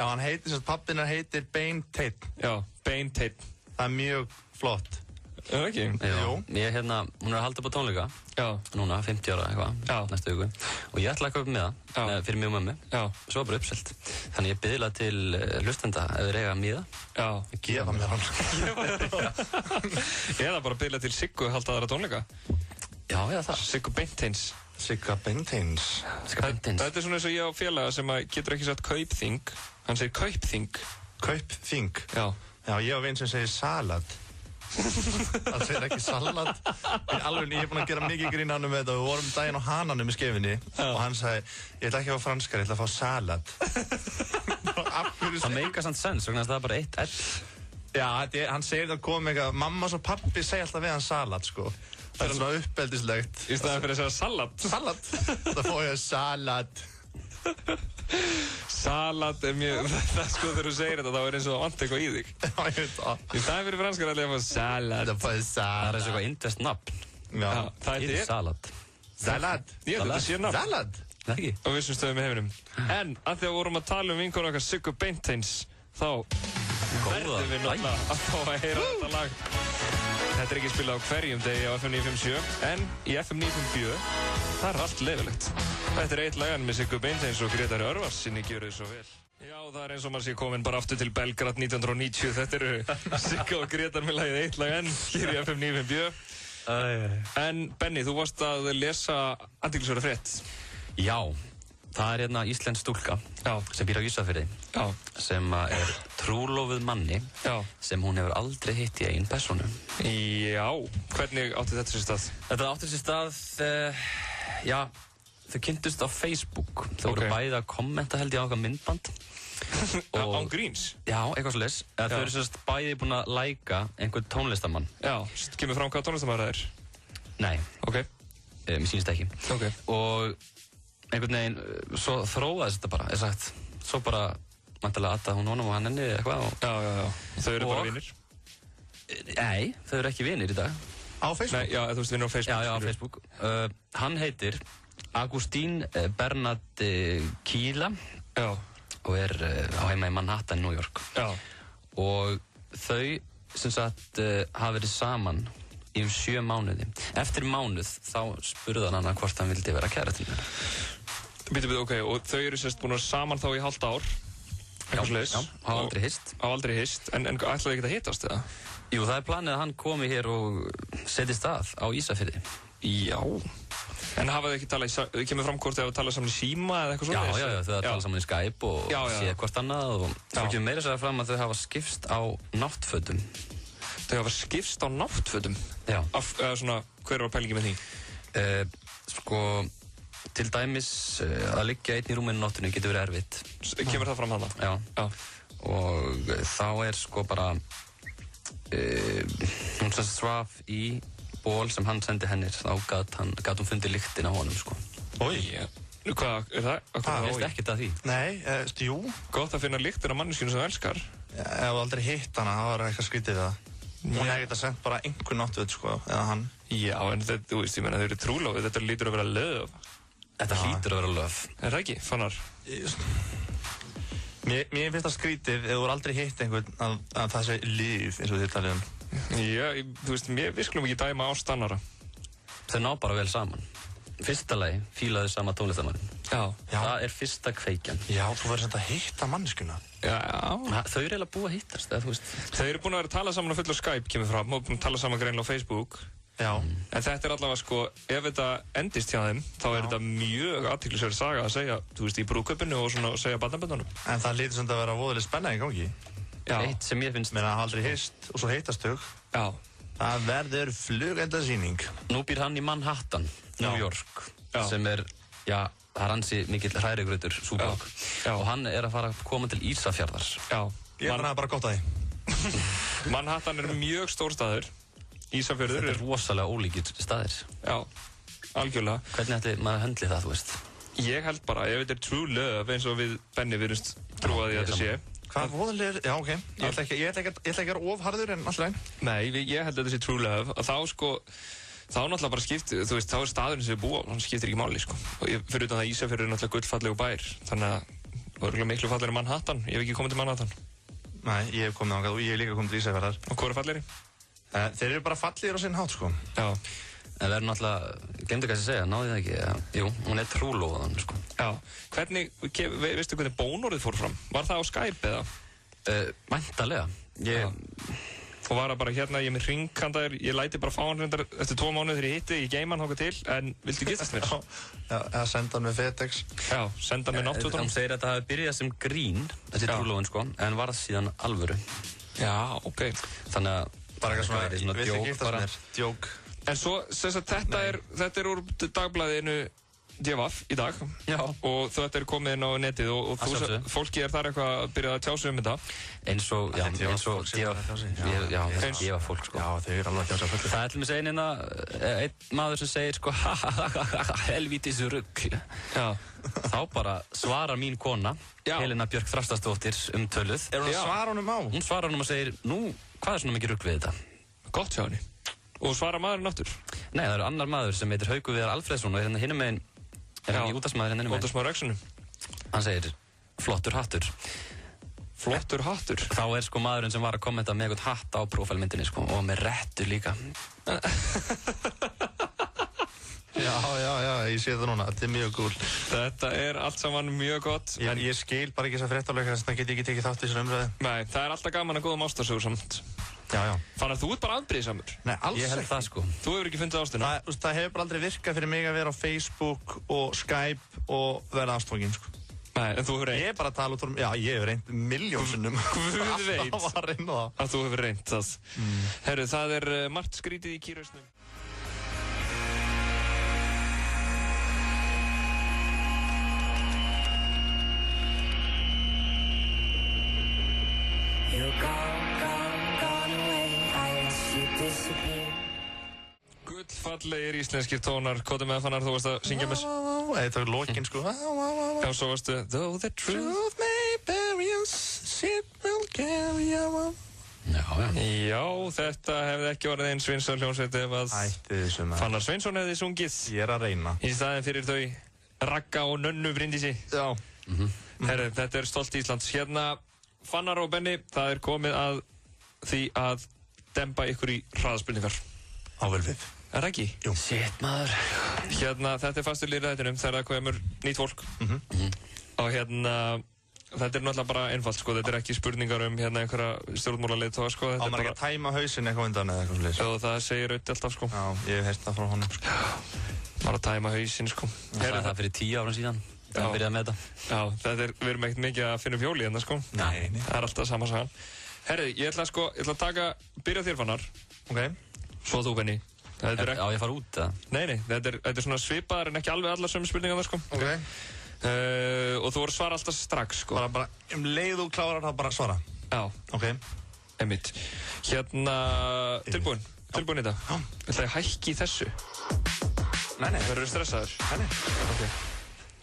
hann heitir, pappina heitir Beinteinn. Já, Beinteinn. Það er mjög flott. Er það ekki? Jú. Ég hún er að halda upp á tónleika. Já. Núna, 50 ára eitthvað, næstu viku. Og ég ætla að kaupa með það, fyrir mig og mömmu. Já. Svo var bara uppselt. Þannig ég biðla til hlustenda ef þeir eiga miða. Já. Gefa mér hann. Eða bara biðla til Siggu að halda aðra tónleika. Já, eða það. Siggu Beinteins. Sigga Beinteins. Þetta svona eins og ég á félaga sem getur ekki sagt kaupþing. Hann segir kaupþing. Kaupþing? Já. Já, ég á vin sem segir salad. Það segir ekki salat. Alveg, ég búinn að gera mikið grín á hann með þetta. Við vorum daginn á Hananum í Skeifunni og hann sagði, ég ætla ekki að fá franskar, ég ætla að fá salad. Það meikar samt sens, vegna það bara eitt L. Já, hann segir það komið eitthvað, mamma og pappi segja alltaf við hann salad, sko. Það er svona uppeldislegt. Í staðan fyrir að segja salat. Salat. Það fór ég salad. Salat mjög, það sko þegar þú segir þetta þá eins og það vant eitthvað í þig. Já, ég veit það. Í staðan fyrir franskar ætla ég að fá salat. Það fóði salad. Það eins og eitthvað indvest nafn. Já. Það er salat. Salad. Ég þetta sé nafn. Salad. Það ekki. Á vissum stöðum í heiminum. En að því að vorum að tala vinkonu okkar Siggu Beinteins, þá verðum við náttúrulega að fá að heyra þetta lag. Þetta er ekki spilað á hverjum degi á FM 957, en í FM 957, það er allt leyfilegt. Þetta er eitt lagan með Siggu Beinteins og Grétari Örvars, sinni gjöru þið svo vel. Já, það er eins og maður sé komin bara aftur til Belgrad 1990. Þetta eru Sigga og Grétar með lagið eitt lag enn hér í FM 957. En Benni, þú varst að lesa athyglisverða frétt. Já, það er hérna íslensk stúlka sem býr á Ísafirði sem er trúlofuð manni sem hún hefur aldrei hitt í eigin persónu. Já, hvernig átti þetta sér stað? Þetta átti sér stað, já, þau kynntust á Facebook. Þau voru bæði að kommenta held ég á okkar myndband. Án gríns? Já, eitthvað svoleiðis. Þau eru sérst bæði búin að læka einhvern tónlistamann. Já, kemur fram hvað tónlistamann það er? Nei. Ok. Mér sýnist ekki. Ok. Og einhvern veginn, svo þróaðist þetta bara, sagt. Svo bara, mæntilega aðtaði hún honum og hann henni eitthvað. Já. Þau eru bara vinir? Nei, þau eru ekki vinir í dag. Á Facebook? Nei, já, þú veist vinir á Facebook. Já, á Facebook. Hann heitir Agustín Bernard Kíla. Já. Og er á heima í Manhattan, New York. Já. Og þau, sem sagt, hafa verið saman í 7 mánuði. Eftir mánuð, þá spurði hann hvort hann vildi vera kærastinn hennar. Býtu, ok, og þau eru sérst búin að saman þá í hálft ár. Já, hafa aldrei hist. Hafa aldrei hist, en ætlaði ekki að hittast, eða? Jú, það er planið að hann komi hér og setjist að á Ísafirði. Já. En hafa þau ekki talað, kemur fram hvort þau hafa talað saman í síma eða eitthvað svona? Já, þau hafa talað saman í Skype og séð hvort annað og svo kemur meira sér fram að þau hafa skipst á náttfötum. Þau hafa skipst á náttfötum? Já. Svona, hver var pælingi með því? Sko, til dæmis að liggja einn í rúminu nóttunni getur verið erfitt. Kemur það fram hana? Já. Og þá er sko bara, hún sem svaf í ból sem hann sendi henni, þá gat hún fundið lyktin á honum, sko. Ói, hvað er það? Það veist ekkert að því. Nei, jú. Gott að finna lyktin á manneskinu sem þú elskar. Ef þú aldrei hitt hana, það var eitthvað skrítið við það. Hún hefði getað sendt bara einhver náttvöld, sko, eða hann. Já, en þetta, þú veist, ég meina, þau eru trúlofið, þetta lítur að vera löf. Þetta hlýtur að vera löf. Er það ekki, Fannar? Mér finnst það skrítið, ef þú voru aldrei hitt einhvern, að það sé líf, eins og þið talið um. Já, þú veist, við skulum ekki dæma ást annara. Þau ná bara vel saman. Fyrsta lagi fílaðu sama tónlistamann. Já. Það er fyrsta kveikjan. Já, þú verður samt að hitta manneskuna. Já. Þau eru eiginlega búið að hittast, eða þú veist. Þau eru búin að vera að tala saman á fullu Skype, kemur fram, og búin að tala saman greinlega á Facebook. Já. En þetta er allavega, sko, ef þetta endist hjá þeim, þá er þetta mjög athyglisverð saga að segja, þú veist, í brúðkaupinu og svona að segja barnaböndunum. En það lítur svona að vera voðalega spenna í gangi. Já. Eitt sem ég finnst... Meina, aldrei hist og svo hittast þau. Já. Það verður flugeldasýning. Nú býr hann í Manhattan, New York, sem er, já, það er ansi mikill hrærigrautur, súborg. Og hann er að fara að koma til Ísafjarðar. Já. Ég er bara gott að því. Manhattan er mjög stór staður. Ísafjörður Þetta er rosalega ólíkir staðir. Já, algjörlega. Hvernig ætli maður höndli það, þú veist? Ég held bara, ef þetta er true love, eins og við Benni virðumst trúa því að þetta sé. Hvað voðalega er, já, ok. Ég ætla ekki að vera ofharður en alltaf einn. Nei, ég held að þetta sé true love. Og þá, sko, þá náttúrulega bara skipt, þú veist, þá er staðurinn sem við búa, hann skiptir ekki máli, sko. Og fyrir utan það Ísafjörður er náttúrulega gullfallegu bær. Þannig að það er miklu fallegri en Manhattan. Ég hef ekki komið til Manhattan. Nei, ég hef komið þangað og ég hef líka komið til Ísafjarðar. Og hvað er fallegri? Þeir eru bara fallegir á sinn hátt, sko. Já. En það er náttúrulega, glemdu hvað ég segja, náði það ekki. Jú, hún er trúlofaðan, sko. Já. Hvernig, veistu hvernig bónorðið fór fram? Var það á Skype eða? Væntanlega. og var að bara hérna, ég er með hringkandaður, ég læti bara fá hann reyndar eftir 2 mánuði þegar ég hitti, ég geima hann hóka til, en viltu giftast mér? Já, senda hann með FedEx. Já, senda hann með náttúrunum. Hann segir að það hafi byrjað sem grín, þessi trúlófin sko, en varð síðan alvöru. Já, ok. Þannig að bara eitthvað svona djók bara. Djók. En svo, þetta er úr dagblaðinu DFF í dag. Já. Og þetta er komið inn á netið og fólki þar eitthvað að byrja að tjá sig þetta. Eins og gefa fólk sko. Já, þau eru alveg að tjá sig fullt. Það er til mig segin einn maður sem segir sko helvítis rugl. Já. Þá bara svarar mín kona, Helena Björk Þrastardóttir töluð. Er hún að svara honum á? Hún svarar honum og segir, nú, hvað er svona mikið rugl við þetta? Gott hjá henni. Og svara maðurinn aftur? Nei, það er annar maður sem heitir Haukur Viðar Alfreðsson og er hérna hinum meginn. Er hann í útvarpsmaður hérna hinum meginn? Útvarpsmaður Exxonu. Hann segir, flottur hattur. Flottur hattur? Þá er sko maðurinn sem var að kommenta með eitthvað hatt á prófælmyndinni sko og með rettu líka. Já, ég sé það núna, þetta er mjög cool. Þetta er allt saman mjög gott. Ég skil bara ekki þess að fréttalega, þess að það get ég ekki tekið þátt í þessari umræðu. Nei, það er alltaf gaman að góðum ástarsögur samt. Já. Þannig að þú ert bara afbrýðisamur. Nei, alls ekki. Ég held það sko. Þú hefur ekki fundið ástina. Það hefur bara aldrei virkað fyrir mig að vera á Facebook og Skype og verða ástfanginn sko. Nei, en þú hefur reynt. Ég er bara að tala út úr, já, ég hefur reynt miljónsinnum. Guð veit að þú hefur reynt það. Herru, það er margt skrítið í kýrausnum. Gullfallegir íslenskir tónar, kóti með fannar, þú varst að syngja með. Þetta var lokinn sko. Já, svo varstu, though the truth may bury us, it will carry on. Já, þetta hefði ekki orðið eins Sveinsson hljómsveit ef að Fannar Sveinsson hefði sungið. Ég er að reyna. Í staðinn fyrir þau Ragga og Nönnu Bryndísi. Já. Herru, þetta er stolt Íslands. Hérna, Fannar og Benni, það er komið að því að demba ykkur í hraðaspurningar. Ável við. Er það ekki? Jú. Shit, maður. Hérna, þetta er fastur lýrið þættinum þegar það komur nýtt fólk. Og hérna, þetta er náttúrulega bara einfalt, sko. Þetta er ekki spurningar hérna einhverja stjórnmálaleiðtoga, sko. Á maður ekki að tæma hausinn eitthvað undan eða eitthvað svolítið? Já, það segir Rauti alltaf, sko. Já, ég hef heyrt það frá honum, sko. Bara að tæma hausinn, sko. Það er fyrir 10 árum síðan. Það byrjaði með þetta. Já, við erum ekkert mikið að finna fjóli hérna, sko. Nei. Það er alltaf sama sagan. Herri, ég ætla að byrja þér, Fannar. Ok. Svo þú, Benni. Já, ég fara út, eða? Nei, þetta er svona svipaðar en ekki alveg allar sömu spurningar, sko. Ok. Og þú voru að svara alltaf strax, sko. Bara leið og klárar það bara svara. Já. Ok. Einmitt. Hérna, tilbúin í þetta. Já. Ætla ég að hækki í þessu? Nei. Verður þú stressaður? Nei. Ok.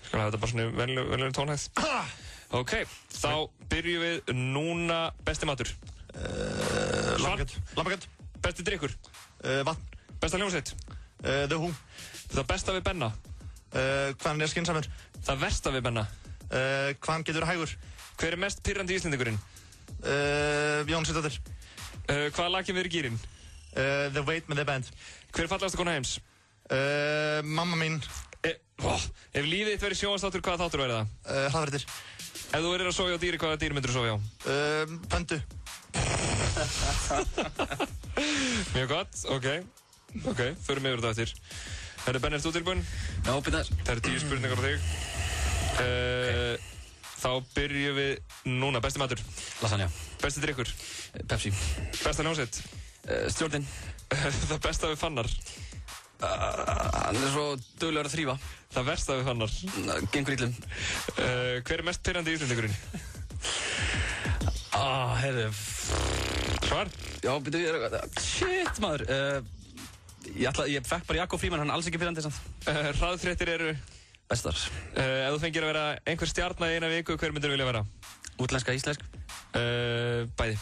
Skal hafa þetta bara svona venjulegri tónhæð. Ok, þá byrjum við núna besti matur. Lambakjöt. Besti drykkur. Vatn. Besta hljómsveit. The Who. Það besta við Benna. Hvaðan er skynsamur? Það versta við Benna. Hvaðan getur hægur? Hver er mest pirrandi íslendingurinn? Jón Sittóttir. Hvaða lag kemur í gírinn? The Wait með The Band. Hver er fallegasta kona heims? Mamma mín. Ef lífið þitt verið sjónvarpsþáttur, hvaða þáttur væri það? Hraðfréttir. Ef þú verið að sofa á dýri, hvaða dýr myndir þú sofa á? Pöndu. Mjög gott, ok, förum yfir þetta eftir. Herri, Benni, ert þú tilbúinn? Já, býta þess. Það eru 10 spurningar á þig. Þá byrjum við núna, besti matur. Lasagna. Besti drykkur. Pepsi. Besta hljómsveit. Stjórnin. Það besta við Fannar. Hann er svo duglegur að þrífa. Það versta við Fannar. Gengur illum. Hver er mest pirrandi íslendingurinn? Heyrðu. Svar? Já, býtu við. Shit, maður. Ég fekk bara Jakob Fríman, hann er alls ekki pirrandi samt. Hraðfréttir eru? Bestar. Ef þú fengir að vera einhver stjarna í eina viku, hver myndir þú vilja vera? Útlenska, íslensk. Bæði.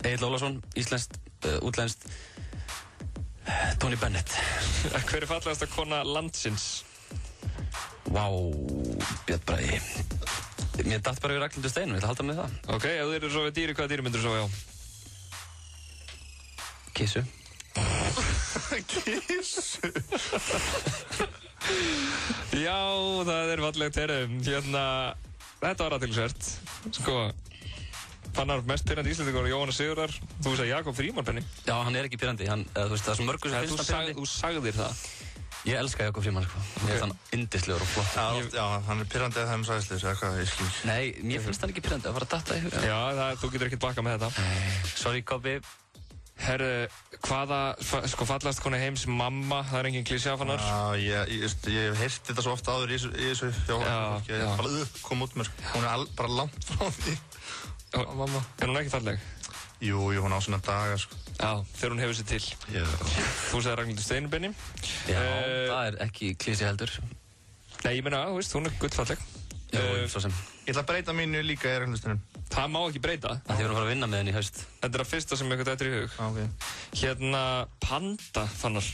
Egill Ólafsson, íslenskt, útlenskt. Tony Bennett. Hver er fallegasta kona landsins? Vá, Björn Bragi. Mér datt bara yfir Ragnhildur Steinu, ég ætla að halda með það. Ok, ef þú eru svo við dýri, hvaða dýri myndir þú sofa á? Kissu. Kissu. Já, það er fallegt, herru. Hérna, þetta var athyglisvert. Sko, Fannar, mest pirrandi Íslendingur Jóhanna Sigurðar. Þú sagði Jakob Frímann, Benni. Já, hann ekki pirrandi. Þú veist, það er svo mörgur sem finnst hann pirrandi. Þú sagðir það. Ég elska Jakob Frímann, sko. Mér finnst hann yndislegur og flott. Já, hann er pirrandi eða þeim sæðisleis, eða hvað, ég skil. Nei, mér finnst hann ekki pirrandi, að fara að datta í huga. Já, þú getur ekkert bakað með þetta. Sorry, Kobbi. Herru, hvaða, sko fallast konu heims mamma, það er engin klísja, Fannar? Já, ég hef heyrt þetta svo ofta áður í þessu fólki. Ég bara kom út með, hún er bara langt frá því. Mamma. Er hún ekki falleg? Jú, hún á svona daga, sko. Já, þegar hún hefur sér til. Já. Þú sagði Ragnhildur Steinunn, Benni. Já, það er ekki klísja heldur. Nei, ég meina, þú veist, hún er gullfalleg. Svo sem. Ég ætla að breyta mínu líka í Ragnhildur Steinunn. Það má ekki breyta. Það þið voru að fara að vinna með henni í haust. Þetta er að fyrsta sem eitthvað dættur í hug. Okay. Hérna, Panda, Fannar.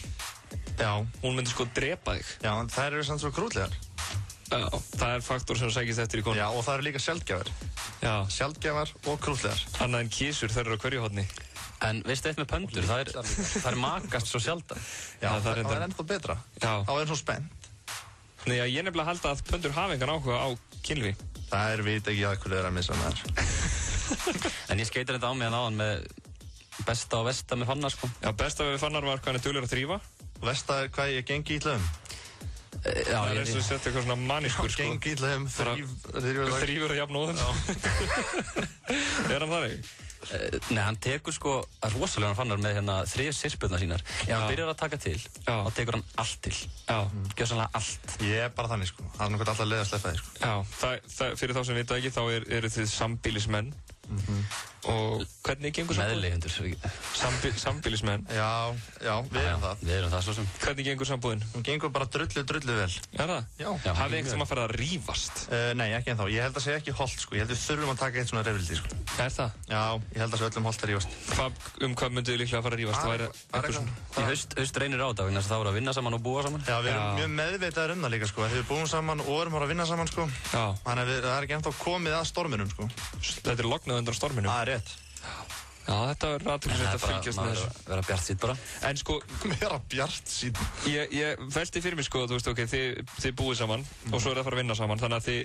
Já. Hún myndi sko drepa þig. Já, en þær eru samt svo krútlegar. Já, það er faktor sem sækist eftir í konu. Já, og það eru líka sjaldgjafar. Já. Sjaldgjafar og krútlegar. Annað en kísur, þær eru á hverju horni. En veistu eitt með pöndur, það er makast svo sjaldan. Já, það er ennþá betra. Já. Þá er svo spennt. Nei, já, ég nefnilega halda að pöndur hafi engan áhuga á kynlífi. Það veit ekki að hverju er að missa með þér. En ég skeitir þetta á mig áðan með besta og versta með Fannar, sko. Já, besta við Fannar var hvað hann er duglegur að þrífa. Versta er hvað ég gengi illa um. Já, það er eins og að setja eitthvað svona manískur, sko. Gengi illa um, þrífur að jafn óðum. Er hann þannig? Nei, hann tekur sko rosalega Fannar með hérna 3 sirpurnar sínar. Ef hann byrjar að taka til, þá tekur hann allt til. Já. Gjörsamlega allt. Ég er bara þannig, sko. Það er náttúrulega alltaf leið að sleppa þér, sko. Já, fyrir þá sem vita ekki, þá eru þið sambýlismenn. Og hvernig gengur sambúðin? Meðleigendur. Sambýlismenn? Já, við erum það. Við erum það svo sem. Hvernig gengur sambúðin? Hún gengur bara drullu vel. Er það? Já. Hafið eitthvað sem að fara að rífast? Nei, ekki ennþá. Ég held að segja ekki holt, sko. Ég held að við þurfum að taka eitt svona reyfrildi, sko. Er það? Já, ég held að segja öllum holt að rífast. Hvað myndu þið líklega að fara að rífast? Í haust reynir á þetta, vegna þess að það voru að vinna saman og búa saman. Já, við erum mjög meðvitaðir um það líka, sko. Við búum saman og erum að vinna saman, sko. Þannig að það er ekki ennþá komið að storminum, sko. Þetta er lognað undan storminum. Það er rétt. Já, þetta verður aðtöklisveit að fylgjast með þessu. Vera bjartsýnn bara. En sko... Vera bjartsýnn? Ég velti fyrir mig, sko, þú veist, ok, þið búið saman og svo er það að fara að vinna saman, þannig að þið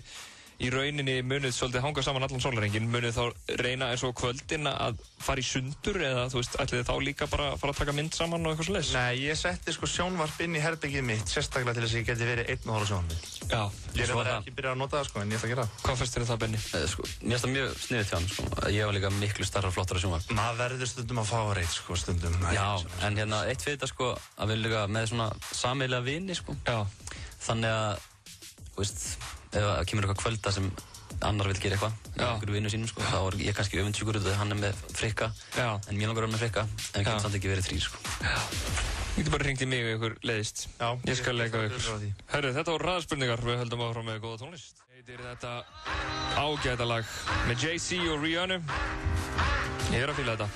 í rauninni munið svolítið hanga saman allan sólarhringinn, munið þá reyna eins og kvöldin að fara í sundur eða þú veist, ætlið þið þá líka bara að fara að taka mynd saman og eitthvað svoleiðis? Nei, ég setti sko sjónvarp inn í herbergið mitt sérstaklega til þess að ég geti verið einn og horfa sjónvarp. Já. Ég er ekki byrjað að nota það sko, en ég ætla að gera það. Hvað fannst þér það, Benni? Sko, mér finnst það mjög sniðugt hjá hann, sko. Ég var líka miklu starra og flottara sjónvarp. Maður verður stundum að fá reitt, sko, stundum. Já, en hérna, eitt fyrir þetta, sko, að við líka með svona sameiginlega vini, sko. Já. Þannig að, þú veist, ef það kemur eitthvað kvölda sem annar vil gera eitthvað, einhverju vinnu sínum, sko, þá er ég kannski öfundsjúkur út af hann er með Frikka, en mér langar að vera með Frikka, en við getum samt ekki verið 3, sko. Þú getur bara hringt í mig og ykkur leiðist. Já. Ég skal leika ykkur. Herru, þetta voru raðspurningar, við höldum áfram með góða tónlist. Heitir þetta ágæta lag með Jay-Z og Rihanna. Ég er að fíla þetta.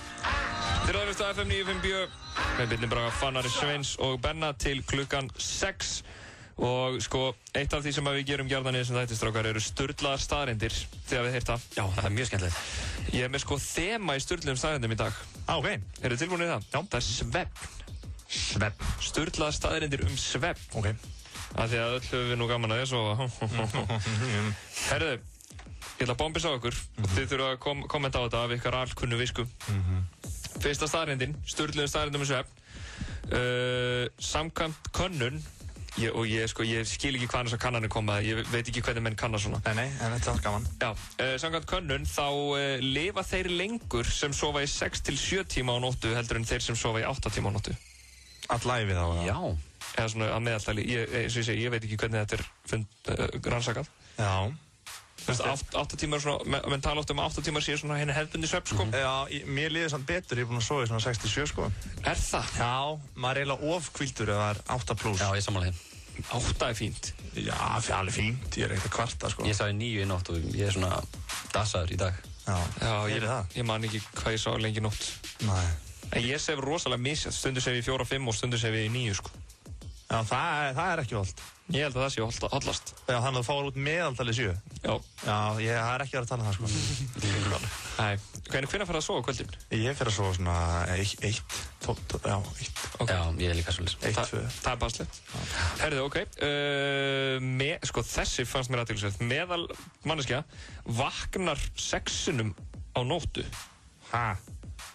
Þið ráðumst á FM 95 með Birnir Braga, Fannar Sveins og Benna til klukkan 6. Og sko, eitt af því sem við gerum gjarnan í þessum þættistrákar eru sturlaðar staðreyndir, þegar við heyrt það. Já, það er mjög skemmtilegt. Ég er með sko þema í sturluðum staðreyndum í dag. Ok. Eru þið tilbúinir í það? Já. Það er svefn. Svefn. Sturlaðar staðreyndir svefn. Ok. Af því að öll höfum við nú gaman að þessu. Herðu, ég ætla að bombis á ykkur og þið þurfa að kommenta á þetta af ykkar alkunnu visku. Fyrsta staðreyndin, sturluðum staðreyndum svefn. Samkvæmt könnun, ég skil ekki hvaðan þessar kannanir koma, ég veit ekki hvernig menn kannar svona. Nei, en þetta er allt gaman. Já, samkvæmt könnun þá lifa þeir lengur sem sofa í 6 til 7 tíma á nóttu heldur en þeir sem sofa í 8 tíma á nóttu. All ævi þá? Já. Eða svona að meðaltali, eins og ég segi, ég veit ekki hvernig þetta er rannsakað. Já. Þú veist, 8 tímar svona, menn tala oft um að 8 tímar sé svona henni hefðbundi svefn, sko. Já, mér líður svona betur, ég er búinn að sofa í svona 6-7, sko. Er það? Já, maður er eiginlega ofkvildur ef það er 8+. Já, ég sammála þeim. 8 er fínt. Já, alveg fínt, ég er ekkert að kvarta, sko. Ég sá í 9 í nótt og ég er svona dasaður í dag. Já, ég man ekki hvað ég sá lengi nótt. Nei. En ég sef rosalega misjað, stundur sef ég 4-5 og stundur sef ég 9, sko. Já, það er ekki holt. Ég held að það sé hollast. Já, þannig að þú fáir út meðaltalið 7. Já. Já, það er ekki verið að tala um það, sko. Nei. Hvernig fer það að sofa kvöldin? Ég fer að sofa svona 1. Já, 1. Okay. Já, ég er líka svolítið. 1-2. Það er baslegt. Herðu, ok. Sko, þessi fannst mér aðtilsveit. Meðal manneskja vaknar 6 sinnum á nóttu. Ha?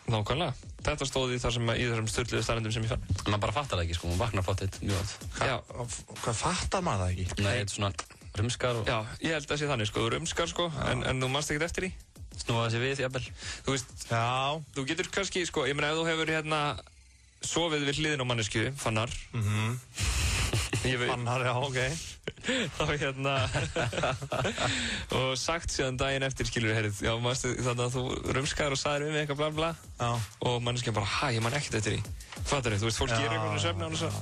Nákvæmlega. Þetta stóð í þessum sturluðu staðrendum sem ég fann. Man bara fattar það ekki, sko. Man vaknar flottitt mjög oft. Hvað fattar maður það ekki? Nei, þetta svona rumskar og... Já, ég held að sé þannig, sko. Þú rumskar, sko, en þú manst ekkert eftir því. Snúa þessi við, jafnvel. Þú veist, þú getur kannski, sko, ég meina ef þú hefur sofið við hliðin á mannesku, Fannar. Fannar, já, ok. Þá og sagt síðan daginn eftir, skilur við, heyrðu, já, manstu þannig að þú rumskaður og sagðir við mig eitthvað bla bla. Já. Og manneskjan bara, ég man ekkert eftir því. Fattar þið, þú veist, fólk gerir eitthvað með svefni án þess að...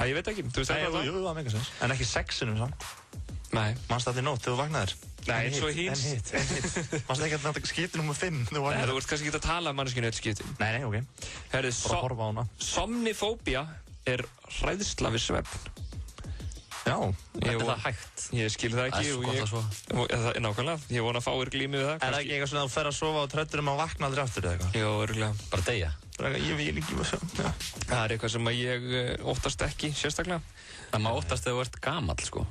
ég veit ekki, þú veist þetta það? Jú, það meikar sens. En ekki sexinum samt. Nei. Manstu allir nótt þegar þú vaknaðir? Nei, eins og hins. En hitt. Manstu ekki að skipti nr. 5 þegar þú vaknaðir? Nei, þú ert kannski ekki að tala um manneskinu eitt skipti. Nei, ok. Herðu, bara horfa á hana. Somnifóbía er hræðsla við svefn. Já, þetta er það hægt. Ég skil það ekki og ég... Nákvæmlega, ég vona að fáir glími við það. Er það ekki eitthvað svona að þú fer að sofa á trötturum og vakna aldrei aftur eða eitthvað? Jó, örgulega. Bara deyja? Ég vil ekki með svefn, já. Það er eitthvað sem ég óttast ekki, sérstaklega. Það maður óttast þegar þú ert gamall, sko.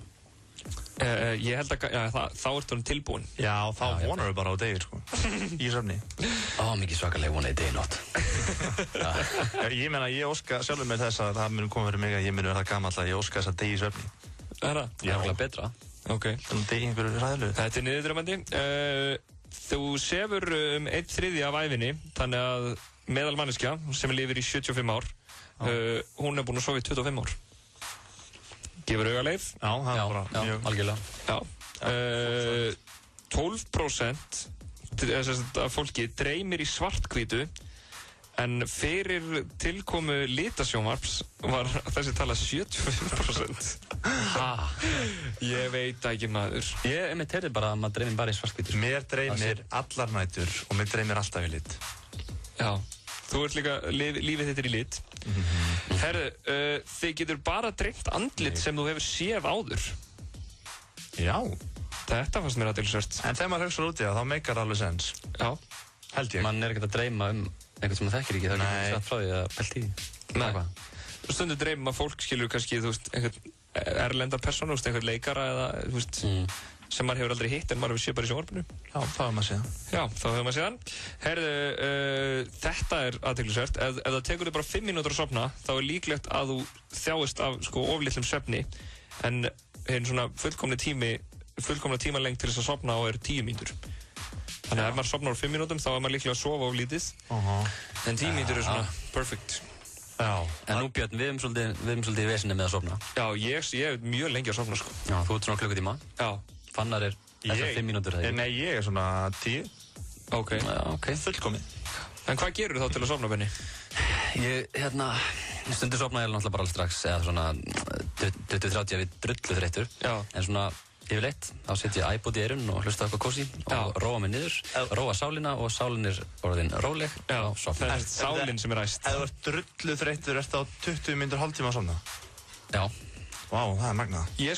Ég held að þá ertu hann tilbúin. Já, þá vonar við bara á degir, sko. Í svefni. Mikið svakalega vonaði deginótt. Ég meina, ég óska sjálfur með þess að það mun koma fyrir mig að ég mun vera gamall að ég óska þess að degi í svefni. Er það? Já, það er betra. Ok. Þannig að degi einhverju ræðilegu. Þetta er niðurdrömmandi. Þú sefur 1/3 af ævinni, þannig að meðal manneskja sem lifir í 75 ár, hún er búin að sofa í 25 ár. Gefur augaleið? Já, það er bara mjög algjörlega. Já. 12% af fólki dreymir í svarthvítu, en fyrir tilkomu litasjónvarps var þessi tala 75%. Ég veit ekki, maður. Ég heyrði bara að maður dreymir bara í svarthvítu. Mér dreymir allar nætur og mér dreymir alltaf í lit. Já. Þú ert líka, lífið þitt er í lit. Herðu, þið getur bara dreymt andlit sem þú hefur séð áður. Já. Þetta fannst mér aðtilsvert. En þegar maður hugsar út í það, þá meikar alveg sens. Já. Held ég. Man er ekkert að dreyma einhvern sem það þekkir ekki, það er ekki satt frá því að pælt í. Nei. Stundu dreymum að fólk skilur kannski, þú veist, einhvern erlenda persónu, þú veist, einhvern leikara eða, þú veist, sem maður hefur aldrei hitt en maður hefur séð bara í sjónvarpinu. Já, þá hefur maður séð hann. Já, þá hefur maður séð hann. Herðu, þetta er aðteglisvert. Ef það tekur þig bara 5 mínútur að sofna, þá er líklegt að þú þjáist af oflitlum svefni, en hinn svona fullkomna tímalengd til þess að sofna og er 10 mínútur. Þannig að ef maður sofnar á 5 mínútum, þá er maður líklega að sofa of lítið. En 10 mínútur er svona perfect. Já. En nú Björn, við erum svolítið í vesinni með að sofna. Já, ég er mjög lengi að sofna, sko. Já, þú ert svona klukkutíma. Já. Fannar er eftir 5 mínútur, þegar. Nei, ég er svona 10. Ok. Fullkomið. En hvað gerur þá til að sofna, Benni? Stundu sofna ég náttúrulega bara alls strax, eða svona 20-30 við drullu þreyttur. Já. En svona yfirleitt, þá setjum ég iPod í eyrun og hlusta eitthvað kósí og róa mig niður, róa sálina og sálin er orðin róleg og sofna. Það er sálin sem er æst. Ef þú ert drullu þreyttur, ert þá 20 mínútur hálftíma að sofna? Já. Vá, það er magnað. Ég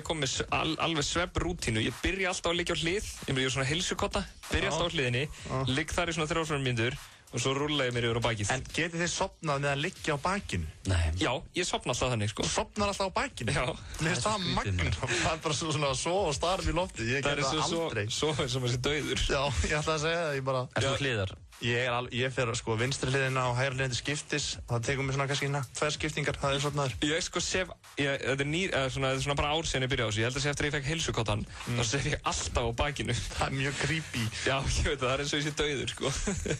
kom með alveg svefnrútínu. Ég byrja alltaf að liggja á hlið. Ég er svona heilsukotta. Byrja alltaf á hliðinni. Ligg þar í svona 3-4 mínútur og svo rúlla ég mér yfir á bakið. En getið þið sofnað með að liggja á bakinu? Nei. Já, ég sofna alltaf þannig, sko. Sofnar alltaf á bakinu? Já. Mér finnst það magnað. Það er bara svona að sofa og starfa í lofti. Ég get það aldrei. Sofa eins og maður sé dauður. Já, ég ætla að segja það. Er þú hliðar? Ég fer sko vinstri hliðina og hægri hliðina til skiptis. Það tekur mér svona kannski 2 skiptingar. Það er sofnaður. Ég sko þetta er svona bara ár síðan ég byrjaði á þessu. Ég held að sé eftir að ég fekk heilsukottan, þá sef ég alltaf á bakinu. Það er mjög creepy. Já, ég veit það er eins og ég sé dauður, sko.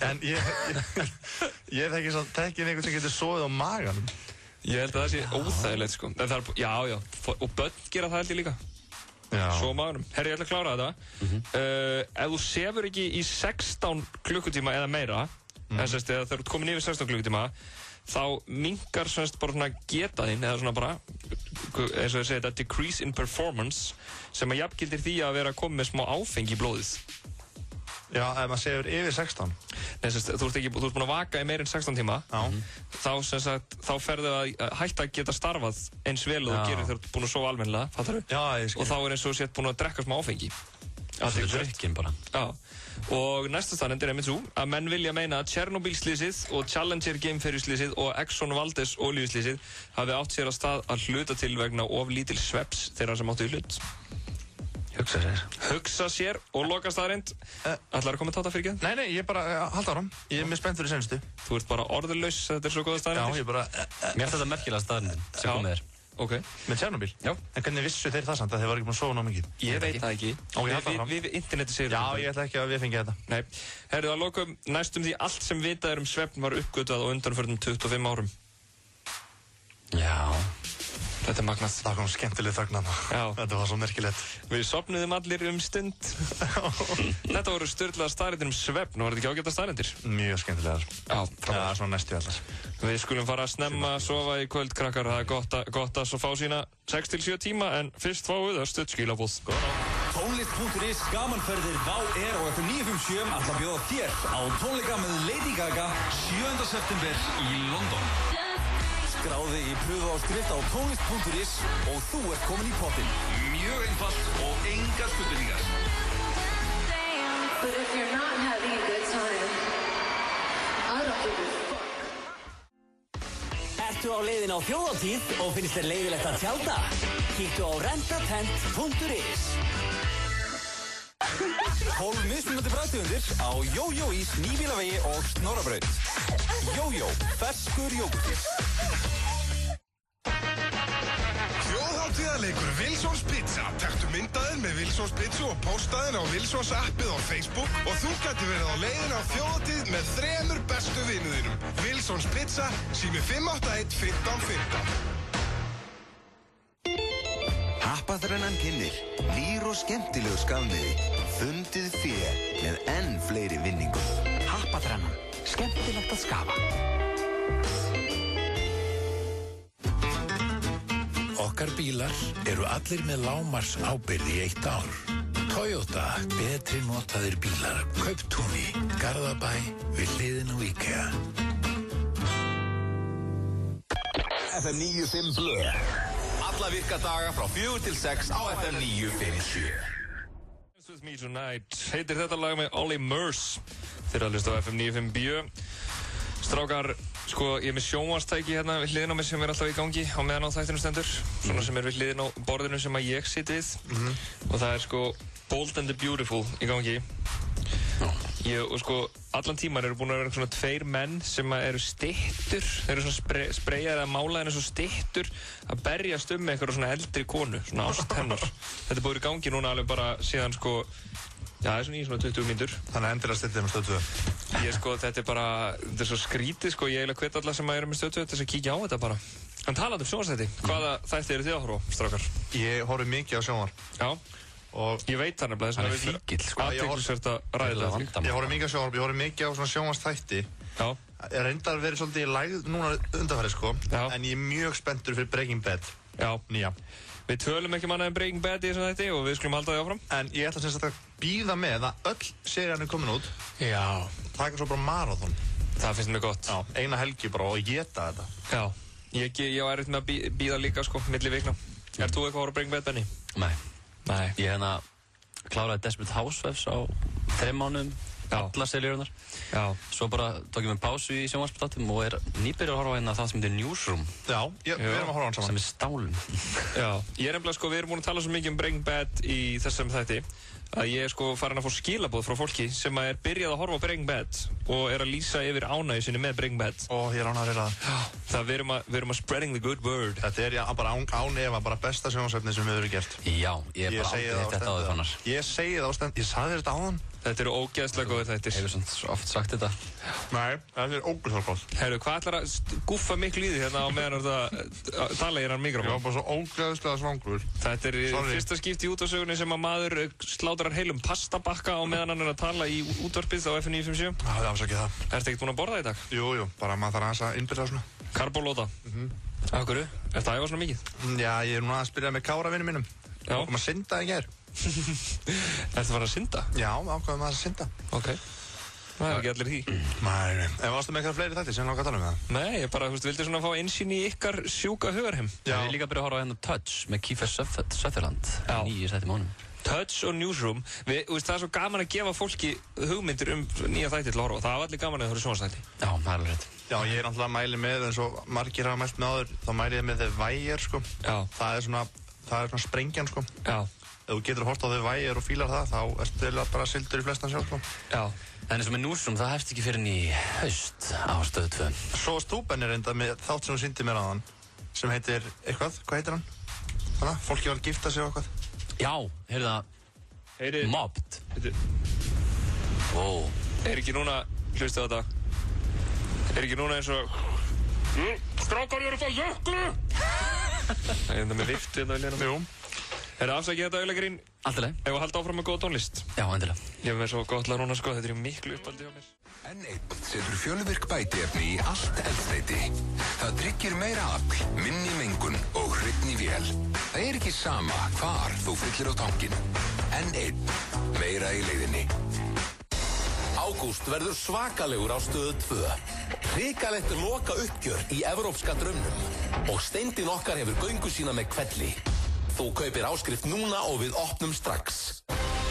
En ég þekki einhvern sem getur sofið á maganum. Ég held að það sé óþægilegt, sko. En það er, já, og börn gera það held ég líka. Svo á maganum. Herri, ég ætla að klára þetta. Ef þú sefur ekki í 16 klukkutíma eða meira, eða þegar þú ert komin yfir 16 klukkutíma, þá minnkar bara svona geta þín, eða svona bara, eins og ég segi þetta, decrease in performance, sem að jafngildir því að vera komið með smá áfengi í blóðið. Já, ef maður sefur yfir 16. Nei, þú ert búin að vaka í meir en 16 tíma. Þá ferðu að hætta að geta starfað eins vel og þú gerir þegar þú ert búin að sofa almennilega, fattar þú? Já, ég skil. Og þá er eins og þú sett búin að drekka smá áfengi. Það er drukkin bara. Já. Og næsta staðreynd er einmitt svo að menn vilja meina að Chernobyl-slysið og Challenger Geimferjuslysið og Exxon Valdez olíuslysið hafi átt sér að stað að hluta til vegna of lítil svefns þeirra sem áttu í hlut. Hugsa sér og loka staðarind. Ætlarðu að kommenta þetta fyrir ekki? Nei, ég bara halda áram. Ég mjög spennt fyrir senustu. Þú ert bara orðurlaus, þetta svo góða staðarindir? Já, ég bara... Mér finnst þetta merkilega staðarindin sem komið Ok. Með Tjernobyl? Já. En hvernig vissu þeir það samt að þeir var ekki búin að sofa ná mikið? Ég veit það ekki. Við interneti segir Já, ég ætla ekki að við fengi þetta. Nei. Herðu að lokum, næstum því allt sem vitað um svefn var uppgötvað á undanförnum 25 árum. Já. Þetta magnað. Það kom skemmtileg þögnan. Já. Þetta var svo merkilegt. Við sofnuðum allir stund. Þetta voru sturlaðar staðarindir svefn, var þetta ekki ágæta staðarindir? Mjög skemmtilegar. Já, svona næstu allar. Við skulum fara að snemma að sofa í kvöld, krakkar. Það er gott að svo fá sína 6-7 tíma, en fyrst fáið örstuð skilabúð. Tónlist.is gamanferðir WOW og FM 957 ætla að bjóða þér á tónleika með Lady Gaga 7. september í London. Skráði í pröfuáskrift á tónlist.is og þú ert komin í pottinn. Mjög einfalt og engar skuldbindingar. But if you're not having a good time, I don't give a fuck. Ertu á leiðin á þjóðhátíð og finnst þér leiðilegt að tjálta? Kíktu á rentatent.is. 12 mismunandi bragðtegundir á Jójó Ís, Nýbílavegi og Snorrabraut. Jójó, ferskur jógurtur. Þjóðhátíðarleikur Wilsons Pizza. Taktu myndaðinn með Wilsons Pizza og postaðinn á Wilsons appið á Facebook og þú gæti verið á leiðin á þjóðhátíð með 3 bestu vinuðinum. Wilsons Pizza, sími 581 1515. Happaþrennan kynnir, nýr og skemmtilegur skafmiði, fundið fé með enn fleiri vinningum. Happaþrennan, skemmtilegt að skafa. Okkar bílar eru allir með lágmars ábyrgð í 1 ár. Toyota, betri notaðir bílar, Kauptúni, Garðabæ, við hliðin á IKEA. FM 95 Blö. Alla virka daga frá 4 til 6 á FM 957. Dance with me tonight. Heitir þetta lag með Ollie Murs. Þeir að hlusta á FM 95 Blö. Strákar, sko, ég er með sjónvarstæki hérna við hliðin á mér sem er alltaf í gangi á meðan á þættinu stendur. Svona sem er við hliðin á borðinu sem að ég sitt við. Og það er sko Bold and the Beautiful í gangi. Og sko, allan tíman eru búin að vera svona 2 menn sem eru styttur. Þeir eru svona spreyjaðir að mála henni svo styttur að berjast með einhverja svona eldri konu, svona ást hennar. Þetta er búin í gangi núna alveg bara síðan sko, já, það er svona í svona 20 mínútur. Þannig að endilega styttið með Stöð 2. Sko, þetta er bara, þetta er svo skrítið sko, ég eiginlega hvet alla sem eru með Stöð 2 þess að kíkja á þetta bara. En talandi sjónvarstætti, hvaða þætti eru þið að horfa á, strákar? Ég horfi mikið á sjónvar. Já. Og ég veit það nefnilega þess að við erum aðteklisvert að ræða þetta. Ég horfi mikið á sjónvarp, ég horfi mikið á svona sjónvarstætti. Já. Ég reyndar verið svolítið í lægð núna undanfarið sko. Já. En ég er mjög spenntur fyrir Breaking Bad. Já. Nýja. Við tölum ekki annað um Breaking Bad í þessum þætti og við skulum halda því áfram. En ég ætla sem sagt að bíða með að öll serían er komin út. Já. Taka svo bara marathon. Það finnst mér gott. Já, eina helgi bara og geta þetta. Já. Ég á erfitt með að bíða líka sko, milli vikna. Ert þú eitthvað að horfa Breaking Bad, Benny? Nei. Ég hérna kláraði Desperate Housewives á 3 mánuðum. Alla seríurnar. Já. Svo bara tók ég með pásu í sjónvarpstátum og er nýbyrjar að horfa hérna það sem heitir Newsroom. Já, við erum að horfa hann saman. Sem er stálun. Já, ég er nefnilega sko, við erum búin að tala svo mikið um Breaking Bad í þessum þætti að ég er sko farin að fá skilaboð frá fólki sem er byrjað að horfa á Breaking Bad og er að lýsa yfir ánægju sinni með Breaking Bad. Ég er ánægður að það. Það við erum að spreading the good word. Þetta er bara án efa bara besta sjónvarpsefni sem við höfum gert. Já, ég er bara aldrei þetta áður fannar. Ég segi það á stend, ég sagði þér þetta áðan. Þetta eru ógeðslega góðir þættir. Hefur svo oft sagt þetta. Nei, þetta er ógeðslega góð. Heyrðu, hvað ætlar að guffa miklu í því hérna á meðan það tala í hérna mikrofón? Ég var bara svo ógeðslega svangur. Þetta er fyrsta skipti í útvarpssögunni sem að maður slátrar heilum pastabakka á meðan hann er að tala í útvarpið á FM 957. Já, það afsakið það. Ertu ekkert búin að borða í dag? Jú, bara maður þarf aðeins að innbyrða svona. Karbólóta? Af hverju? Ertu að æfa svona mikið? Já, ég er núna að spyrja með Kára vinum mínum. Já. Og maður synda í gær. Ertu að fara að synda? Já, ákveðum að synda. Ok. Það er ekki allir því. Nei. En varstu með eitthvað fleiri þættir sem langar að tala um það? Nei, ég bara, vildi svona fá innsýn í ykkar sjúka hugarheim. Já. Ég er líka að byrja að horfa á hérna Touch með Kiefer Sutherland. Já. 9 þætti mánum. Touch og Newsroom. Það er svo gaman að gefa fólki hugmyndir nýja þætti til að horfa. Það var allir gaman að það eru sjónvarpsþætti. Já, það er alveg rétt. Já, ég er náttúrulega að mæli með, eins og margir hafa mælt með áður, þá mæli ég með The Wire, sko. Já. Það er svona sprengjan, sko. Já. ef þú getur hort á The Wire og fílar það, þá ertu eiginlega bara sildur í flestan sjálf, sko. Já. En eins og með Newsroom, það hefst ekki fyrir í haust á Stöð 2. Svo varst þú, Benni, reynda með þátt sem þú sýndi mér áðan, sem heitir eitthvað, hvað heitir hann? Þannig, fólki var að gifta sig og eitthvað. Já, heyrðu það, Mobbed. Ó. Er ekki núna, hlustu á þetta, er ekki núna eins og strákar, ég er að fá jöklu! Það er þetta með vift við þetta í liðnum. Jú. Er það afsækið þetta auðvitað? Alltilega. Ef við halda áfram með góða tónlist? Já, endilega. Ég hef mér svo gott lag núna, sko, þetta er miklu uppaldi hjá mér. N1 setur fjölvirk bætiefni í allt eldsneyti. Það tryggir meira afl, minni mengun og hreinni vél. Það er ekki sama hvar þú fyllir á tankinn. N1, meira í leiðinni. Ágúst verður svakalegur á Stöð 2. Hrikalegt loka uppgjör í evrópska draumnum. Og Steindin okkar hefur göngu sína með hvelli. Þú kaupir áskrift núna og við opnum strax.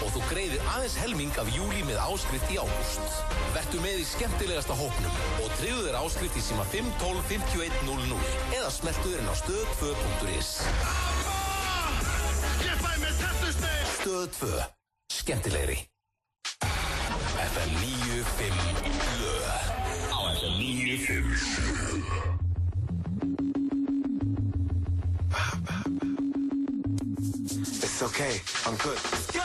Og þú greiðir aðeins helming af júlí með áskrift í ágúst. Vertu með í skemmtilegasta hópnum og tryggðu þér áskrift í síma 512 5100 eða smeltu þér inn á stöð2.is. Ég fæ mér tertustein! Stöð 2. Skemmtilegri. FM 95 Blö. Á FM 95. It's okay, I'm good. Let's go!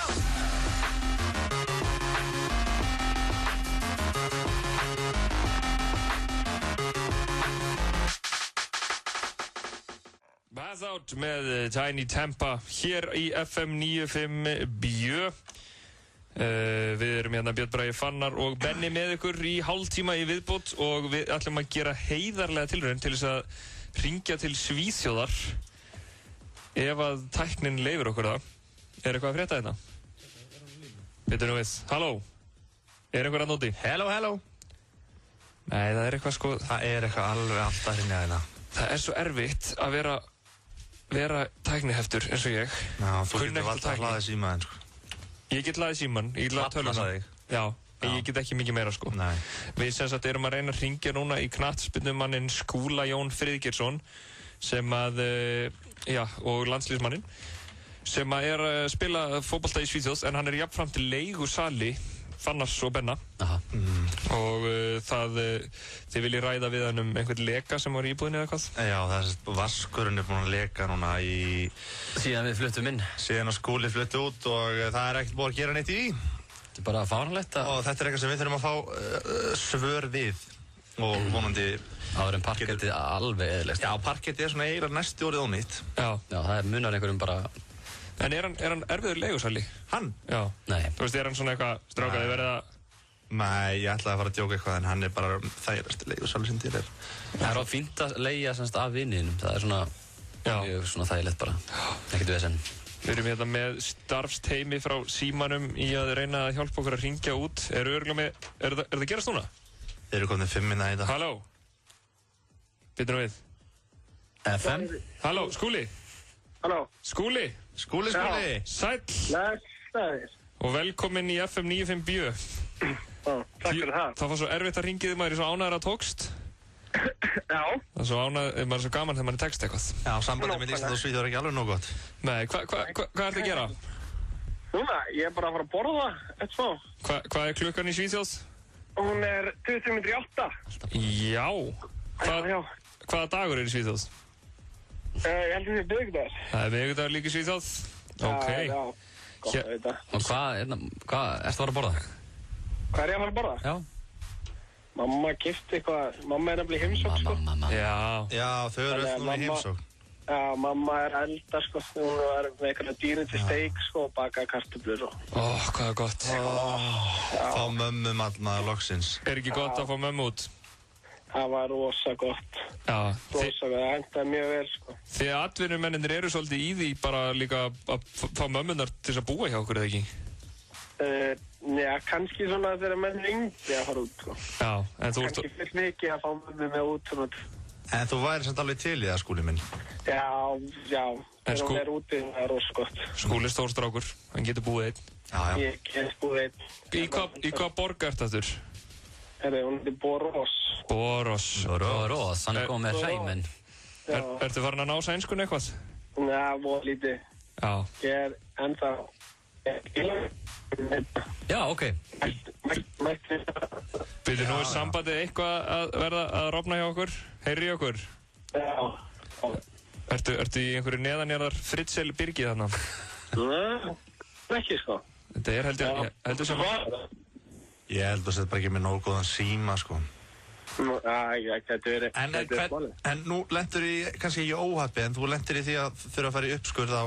Bath Out með Tiny Tempa hér í FM 95 Bjö. Við erum hérna Björn Bragi Fannar og Benni með ykkur í hálftíma í viðbót og við ætlum að gera heiðarlega tilraun til þess að hringja til Svíþjóðar ef að tæknin leyfir okkur það. Er eitthvað að frétta þetta? Bitur nú við. Halló? Er einhver að nóti? Hello, hello. Nei, það er eitthvað sko... Það er eitthvað alveg alltaf hrinja hérna. Það er svo erfitt að vera tækniheftur eins og ég. Já, þú getur alltaf að hlaða símaðinn, sko. Ég get hlaðið símann, ég get hlaðið tölvuna. Já, ég get ekki mikið meira, sko. Nei. Við sem sagt erum að reyna að hringja núna í knattspyrnumanninn Skúla Jón Friðgeirsson sem að, og landslýsmanninn sem að er að spila fótbolta í Svíþjóð en hann er jafnframt til leigusali Fannars og Benna. Og þið viljið ræða við hann einhvern leka sem var í íbúðinni eða hvað? Já, vaskurinn er búinn að leka núna í... Síðan við fluttum inn. Síðan að Skúli flutti út og það er ekkert búið að gera neitt í. Þetta er bara fáránlegt að... Og þetta er eitthvað sem við þurfum að fá svör við og vonandi... Það er parkettið alveg eðilegst. Já, parkettið er svona eiginlega næstu orðið ónýtt. Já, það er munar einhverjum bara... En er hann erfiður leigusali? Hann? Já. Nei. Þú veist, er hann svona eitthvað strákaði verið að... Nei, ég ætlaði að fara að djóka eitthvað en hann er bara þægilegasti leigusali sem til er. Það er á fínt að leigja semst af vinninum. Það er svona þægilegt bara. Ekkert vesen. Við erum hérna með starfsteimi frá Símanum í að reyna að hjálpa okkur að hringja út. Er það gerast núna? Þeir eru komnið 5 minna í þetta. Halló? Bitur nú við. FM? Halló, Skúli? Halló? Skúli? Skúli? Sæll? Blessaður. Og velkomin í FM 95 Bjö. Takk fyrir það. Það var svo erfitt að hringja þig, maður er svo ánægður að tókst. Já. Það er svo ánægður, maður er svo gaman þegar maður er text eitthvað. Já, sambandið með Ísland og Svíþjóð er ekki alveg nóg gott. Nei, hvað ertu að gera? Núna, ég er bara að fara að borða, eitt smá. Hvað er klukkan í Svíþjóð? Hún er 20:08. Já. Hvaða dagur er í Svíþjóð? Ég held að það er miðvikudagur. Það er miðvikudagur líka í Svíþjóð? Ok. Já, gott að vita. Og hvað ertu að fara að borða? Hvað er ég að fara að borða? Já. Mamma gifti eitthvað, mamma er nefnilega í heimsókn, sko. Já, þau eru öll núna í heimsókn. Já, mamma er elda, sko. Hún er með eitthvað dýrin til steik, sko, og bakaði kartöflur og... Hvað er gott. Fá mömmu matna loksins. Er ekki gott að fá mömmu út? Það var rosa gott. Já. Rosa gott, það endaði mjög vel, sko. Þið atvinnumennir eru svolítið í því bara líka að fá mömmunar til þess að búa hjá okkur, eða ekki? Já, kannski svona þegar menn ringi að fara út, sko. Já, en þú... Kannski fyrir mikið að fá mömmu með út, svona. En þú væri samt alveg til í það, Skúli minn? Já. Þegar hún er úti, það er rosa gott. Skúli stórstrákur, hann getur búið einn. Já. Ég get búið einn. Í hvað borg ert þetta? Hún er Borås. Borås, hann er komið með hreiminn. Ertu farin að ná sænskun eitthvað? Já, voru lítið. Já. Ég ennþá... Já, ok. Byrju, nú sambandið eitthvað að verða að rofna hjá okkur? Heyri okkur? Já. Ertu í einhverju neðanjarðar Fritzl byrgið þarna? Ekki, sko. Þetta heldur sem... Ég held að þetta bara ekki með nógu góðan síma, sko. Ég geti verið... En nú lentur í, kannski ekki óhappi, en þú lentur í því að þurfa að fara í uppskurð á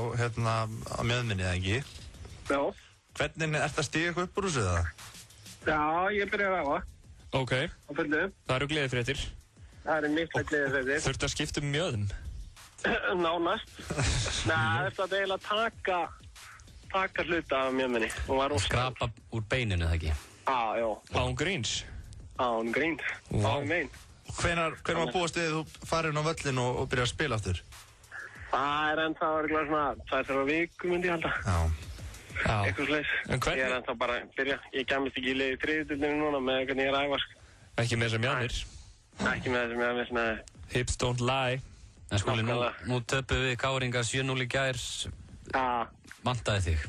mjöðminni, eða ekki? Já. Hvernig ertu að stíga eitthvað upp úr þessu, eða? Já, ég byrjaði að hafa. Ok. Á fullu. Það eru gleðifréttir. Það eru mikla gleðifréttir. Þurftu að skipta mjöðum? Nánast. Nei, þetta er eiginlega taka hluta af mjöðminni. Skrapa úr beininu, eða ekki? Já. Án gríns? Án gríns. Án mein. Hvenær var búast við þú farin á völlin og byrja að spila aftur? Það er ennþá örgulega svona 2-3 vikur myndi ég halda. Já. Eitthvað slags. Ég er ennþá bara að byrja. Ég kemist ekki í leið í þriðjudildinu núna með hvernig ég er að æfa. Ekki með þessar mjánir? Ekki með þessar mjánir, nei. Hips don't lie. En skuli, nú töpum við Káringa 7-0 í gær. Vantaði þig?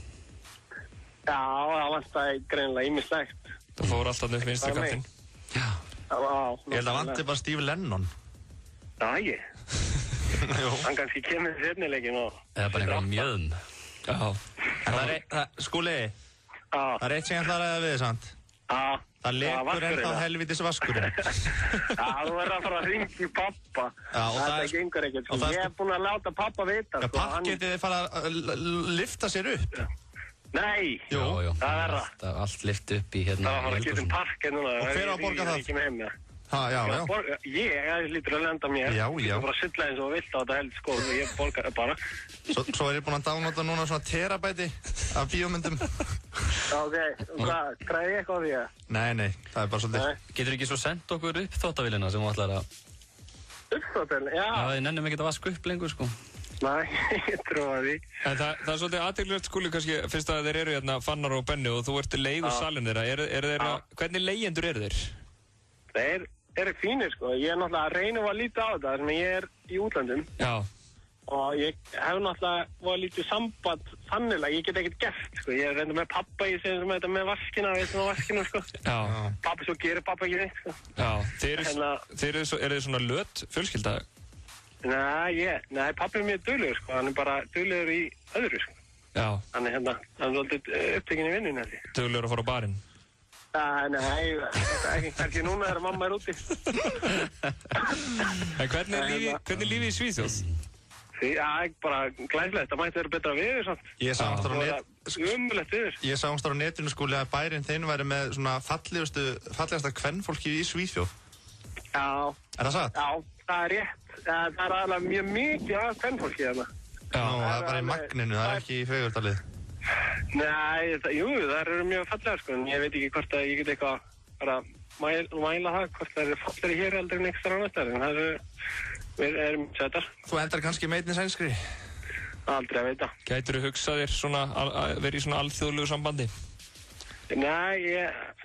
Já, það vantaði greinilega ýmislegt. Það fór alltaf upp vinstri kantinn. Já. Ég held að vanti bara Steve Lennon. Já, ekki. Hann kannski kemur í seinnileikin og... Eða bara einhverjum mjöðum. Já. En Skúli, það er eitt sem ég ætla að ræða við, sant? Já. Það lekur ennþá helvitis vaskurinn. Já, þú verður að fara að ringa í pappa. Þetta gengur ekkert. Ég hef búin að láta pappa vita. Pakketið fara að lifta sér upp. Nei, Jú. Það er það. Allt lift upp í hérna. Það var að fara að geta parkið núna. Og hver á að borga það? Ég er ekki með heim, Já. Ég lítur að lenda mér. Já. Ég er bara að sylla eins og vilt á þetta held sko. Ég borga bara. Svo er ég búinn að downloada núna svona terabæti af bíómyndum. Ok, hvað, græði ég eitthvað á því að? Nei, það er bara svolítið. Getur ekki svo sendt okkur upp þvóttavélina sem þú ætlar að... Uppþvóttavélina, já. Já, þið nennum ekkert að vaska upp lengur, sko. Nei, ég trúi að því. En það er svolítið aðteglilegt Skúli kannski, fyrst að þeir eru hérna Fannar og Benni og þú ert leigur salin þeirra. Hvernig leigjendur eru þeir? Þeir eru fínir, sko. Ég er náttúrulega að reyna að líta á þetta, sem ég er í útlandum. Já. Og ég hef náttúrulega lítið samband þannig að ég get ekkert gert, sko. Ég er reynda með pappa í sem þetta með vaskina, sko. Já. Pappa, svo gerir pappa ekki neitt, sko. Já, eru þið svona löt fjölskylda? Nei, pappi er mjög duglegur, sko. Hann er bara duglegur í öðru, sko. Já. Hann er svolítið upptekinn í vinnunni, þessi. Duglegur að fara á barinn? Nei, ekki núna þegar mamma er úti. En hvernig er lífið í Svíþjóð? Já, bara glæsilegt. Það mætti vera betra viður, sant? Ég sá umstæður á netinu, Skúli, að bærinn þinn væri með svona fallegasta kvennfólki í Svíþjóð. Já. Er það satt? Já, það er rétt. Það er alveg mjög mikið af kvennfólki þarna. Já, það er bara í magninu, það er ekki í Fegurðardalið. Nei, það eru mjög fallegar, sko, en ég veit ekki hvort að ég get eitthvað bara mæla það, hvort það eru fallegri hér aldrei en ekstra annars þar, en það við erum settar. Þú endar kannski með einni sænskri? Aldrei að veita. Gætirðu hugsað þér svona, verið í svona alþjóðlegu sambandi? Nei,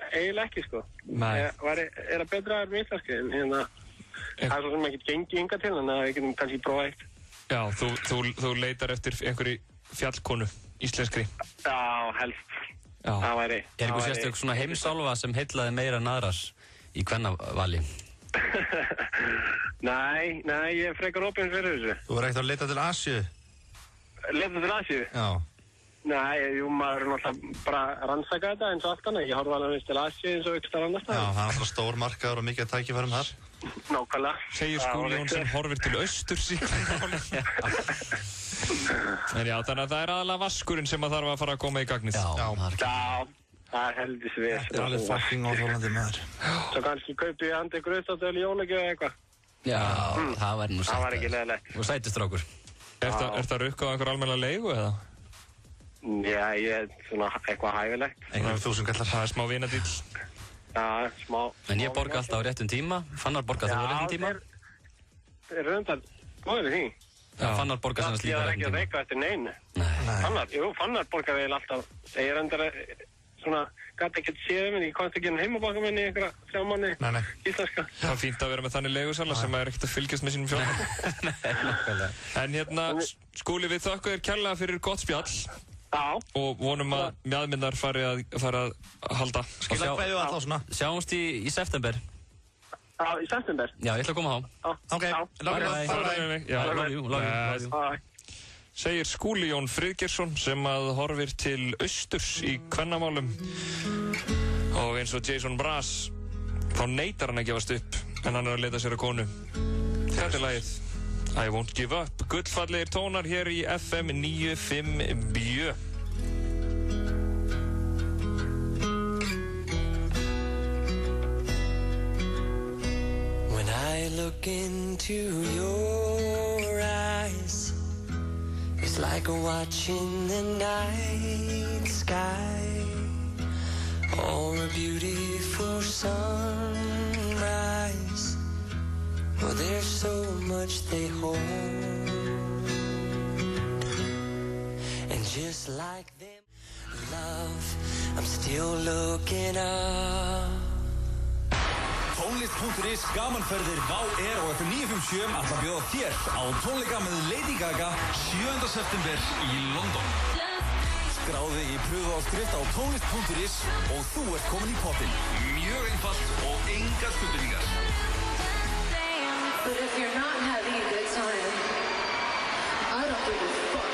eiginlega ekki, sko. Nei. Er að betra með íslenski, en hérna, það er svo sem ekki gengið yngar til, en við getum kannski prófað eitt. Já, þú leitar eftir einhverju fjallkonu, íslenskri. Já, helst. Já. Það væri... Er eitthvað sérstök svona heimsálfa sem heillaði meira en aðrar í kvennavali? Nei, ég er frekar opinn fyrir þessu. Þú er ekkert að leita til Asíu? Leita til Asíu? Já. Nei, maður er náttúrulega bara að rannsaka þetta eins og allt annað. Ég horfa alveg til Asíu eins og ykkur starf annars staðar. Já, það er alltaf stór markaður og mikið að tækifærum þar. Nákvæmlega. Segir Skúli Jónsson horfir til austurs í kvennavali. En já, þannig að það er aðalega vaskurinn sem að þarf að fara að koma í gagnið. Já, það er heldur svið. Þetta er alveg fucking óþólandi maður. Svo kannski kaupið ég handi gröðstátt eða jólagjöf eða eitthvað. Já, það væri nú sætt. Það var ekki leiðilegt. Og sætistrákur. Er það rukkað á einhver almenna leigu eða? Já, ég er svona eitthvað hæfilegt. Einhverjum 1000 kallar. Það er smá vinadíl. Já, smá. En ég borga alltaf á réttum tíma. Fannar borga þú á réttum tíma? Það er reyndar góður í því. Fannar borga sannast líka réttum tíma. Ég er ekki að veika eftir neinu. Nei. Fannar borga vel alltaf. Ég er reyndar svona, gæti ekkert séð minni, ég komst ekki inn heimabaka minni í einhverja 3 mánuði íslenska. Það er fínt að vera með þannig leigusala sem er ekkert að fylgjast með sínum fjölum. En hérna, Skúli, við þökkum þér kærlega fyrir gott spjall. Já. Og vonum að mjaðminnar fari að halda. Skilja hverju alltaf svona. Sjáumst í september. Já, í september? Já, ég ætla að koma á. Ok, love you. Segir Skúli Jón Friðgeirsson sem að horfir til austurs í kvennamálum. Og eins og Jason Mraz, þá neitar hann að gefast upp, en hann er að leita sér að konu. Þetta er lagið I Won't Give Up. Gullfallegir tónar hér í FM 95 Bjö. When I look into your eyes, it's like watching the night sky or a beautiful sunrise. Oh, there's so much they hold, and just like them, love, I'm still looking up. Tónlist.is gamanferðir WOW og FM 957 ætla að bjóða þér á tónleika með Lady Gaga 7. september í London. Skráði í pröfuáskrift á tónlist.is og þú ert komin í pottinn. Mjög einfalt og engar skuldbindingar. But if you're not having a good time, I don't give a fuck.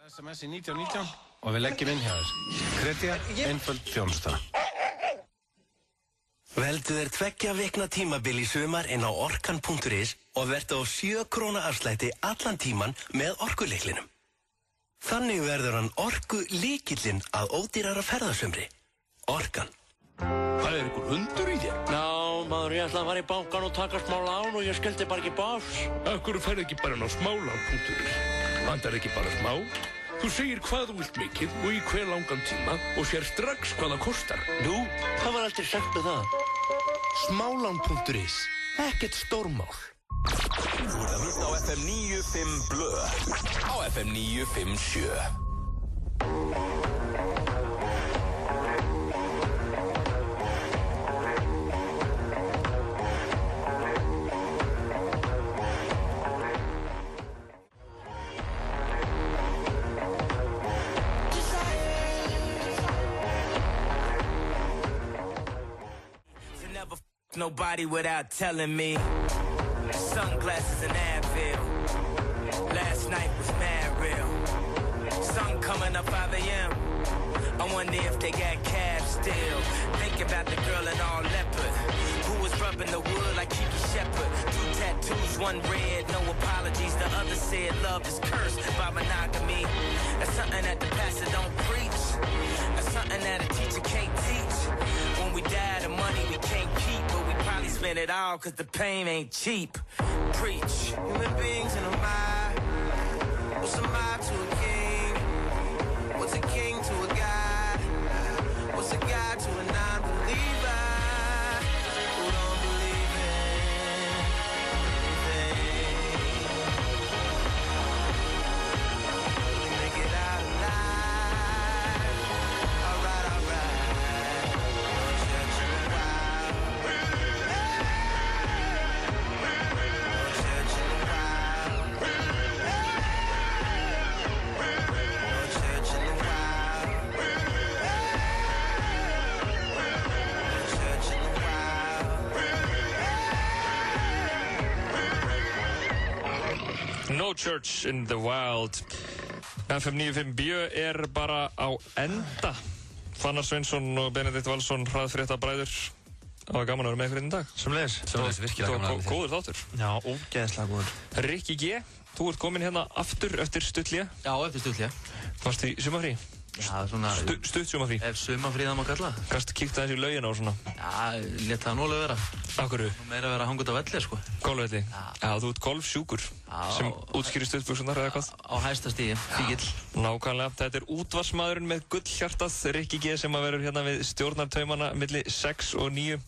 SMS í 1919 og við leggjum inn hjá þér. Kredja, einföld þjónusta. Veldu þér 2 vikna tímabil í sumar inn á orkan.is og vertu á 7 króna afslætti allan tíman með orkulyklinum. Þannig verður hann orkulykillinn að ódýrara ferðasumri. Orkan. Það er einhver hundur í þér? Já, maður, ég ætla að fara í bankan og taka smá lán og ég skildi bara ekki bás. Akkur ferð ekki bara inn á smálán.is. Vandar ekki bara smá. Þú segir hvað þú vilt mikið og í hver langan tíma og sér strax hvað það kostar. Nú, það var aldrei sagt með það. Smálán.is. Ekkert stórmál. Þú ert að hlusta á FM 95 Blö. Á FM 957. Nobody without telling me. Sunglasses and Advil. Last night was mad real. Sun coming up 5 a.m. I wonder if they got calves still. Think about the girl in all leopard who was rubbing the wood like Kiki Shepard. 2 tattoos, 1 red, no apologies. The other said love is cursed by monogamy. That's something that the pastor don't preach. That's something that a teacher can't teach. When we die, the money we can't keep, but we probably spend it all cause the pain ain't cheap. Preach. Human beings in a mob. What's a mob to a king? What's a king to a god? What's a god to a non-believer who don't believe in anything? Make it out alive. Alright, alright. No Church in the Wild. FM 95 Bjö er bara á enda. Fannar Sveinsson og Benedikt Valsson, hraðfréttabræður. Það var gaman að vera með ykkur einn dag. Sömuleiðis. Sömuleiðis, virkilega gaman að vera með þér. Góður þáttur. Já, ógeðslega góður. Rikki G, þú ert komin hérna aftur eftir stutthlé. Já, eftir stutthlé. Varst í sumafrí? Já, svona... Stutt sumafrí? Ef sumafrí það má kalla. Kannski kíkta þessi í laugina og svona? Já, lét það nógulega vera. Akkurru? Meira að vera að hanga út á velli, sko. Golfvelli? Já, þú ert golfsjúkur. Sem útskýrir stuttbuxurnar eða hvað? Á hæsta stíði, fíkill. Nákvæmlega. Þetta er útvarsmaðurinn með gullhjartað, Rikki G, sem að verður hérna við stjórnartaumana milli 6 og 9.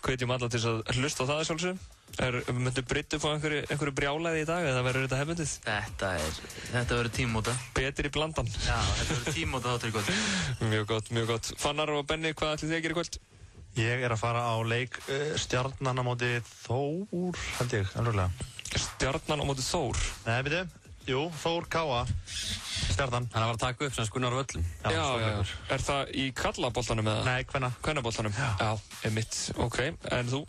Hvetjum alla til að hlusta á það sjálfsögum. Myndu Brittu fá einhverju brjálæði í dag eða verður þetta hefðbundið? Þetta verður tímóta. Betri blandan. Já, þetta verður tímóta þáttur í kvöld. Mjög gott. Fannar og Benni, hvað ætlið þið að gera í kvöld? Ég er að fara á leik Stjarnan á móti Þór, held ég, alveg. Stjarnan á móti Þór? Nei, byrju. Jú, Þór Káa. Stjarnan. Hann var að taka upp sem Gunnar á völlum. Já. Er það í kallaboltanum eða? Nei, kvennaboltanum. Já, einmitt. Ok, en þú?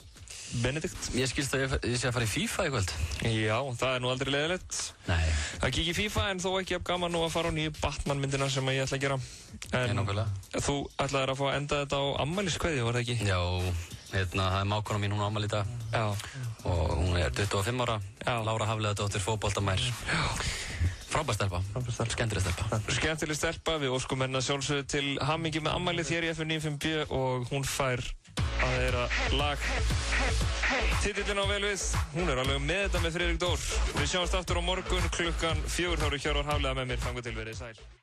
Benedikt? Ég skilst að ég sé að fara í FIFA í kvöld. Já, það er nú aldrei leiðilegt. Nei. Það kíkja í FIFA en þó ekki gaman nú að fara á nýju Batman-myndina sem ég ætla að gera. En þú ætlaðir að fá að enda þetta á ammæliskveðju, var það ekki? Já, það er mákona mín, hún á ammæli í dag. Já. Og hún er 25 ára. Já. Laura Hafliðadóttir, fótboltamær. Já. Frábær stelpa. Skemmtileg stelpa. Við óskum henni að sjálfsögðu til hamingju með ammælið hér í FM95B og hún fær að þeirra lag titillinn á vel við. Hún er alveg með þetta með Friðrik Dór. Við sjáumst aftur á morgun klukkan 4. Þá eru Hjörvar Hafliða með mér. Þangað til verið sæl.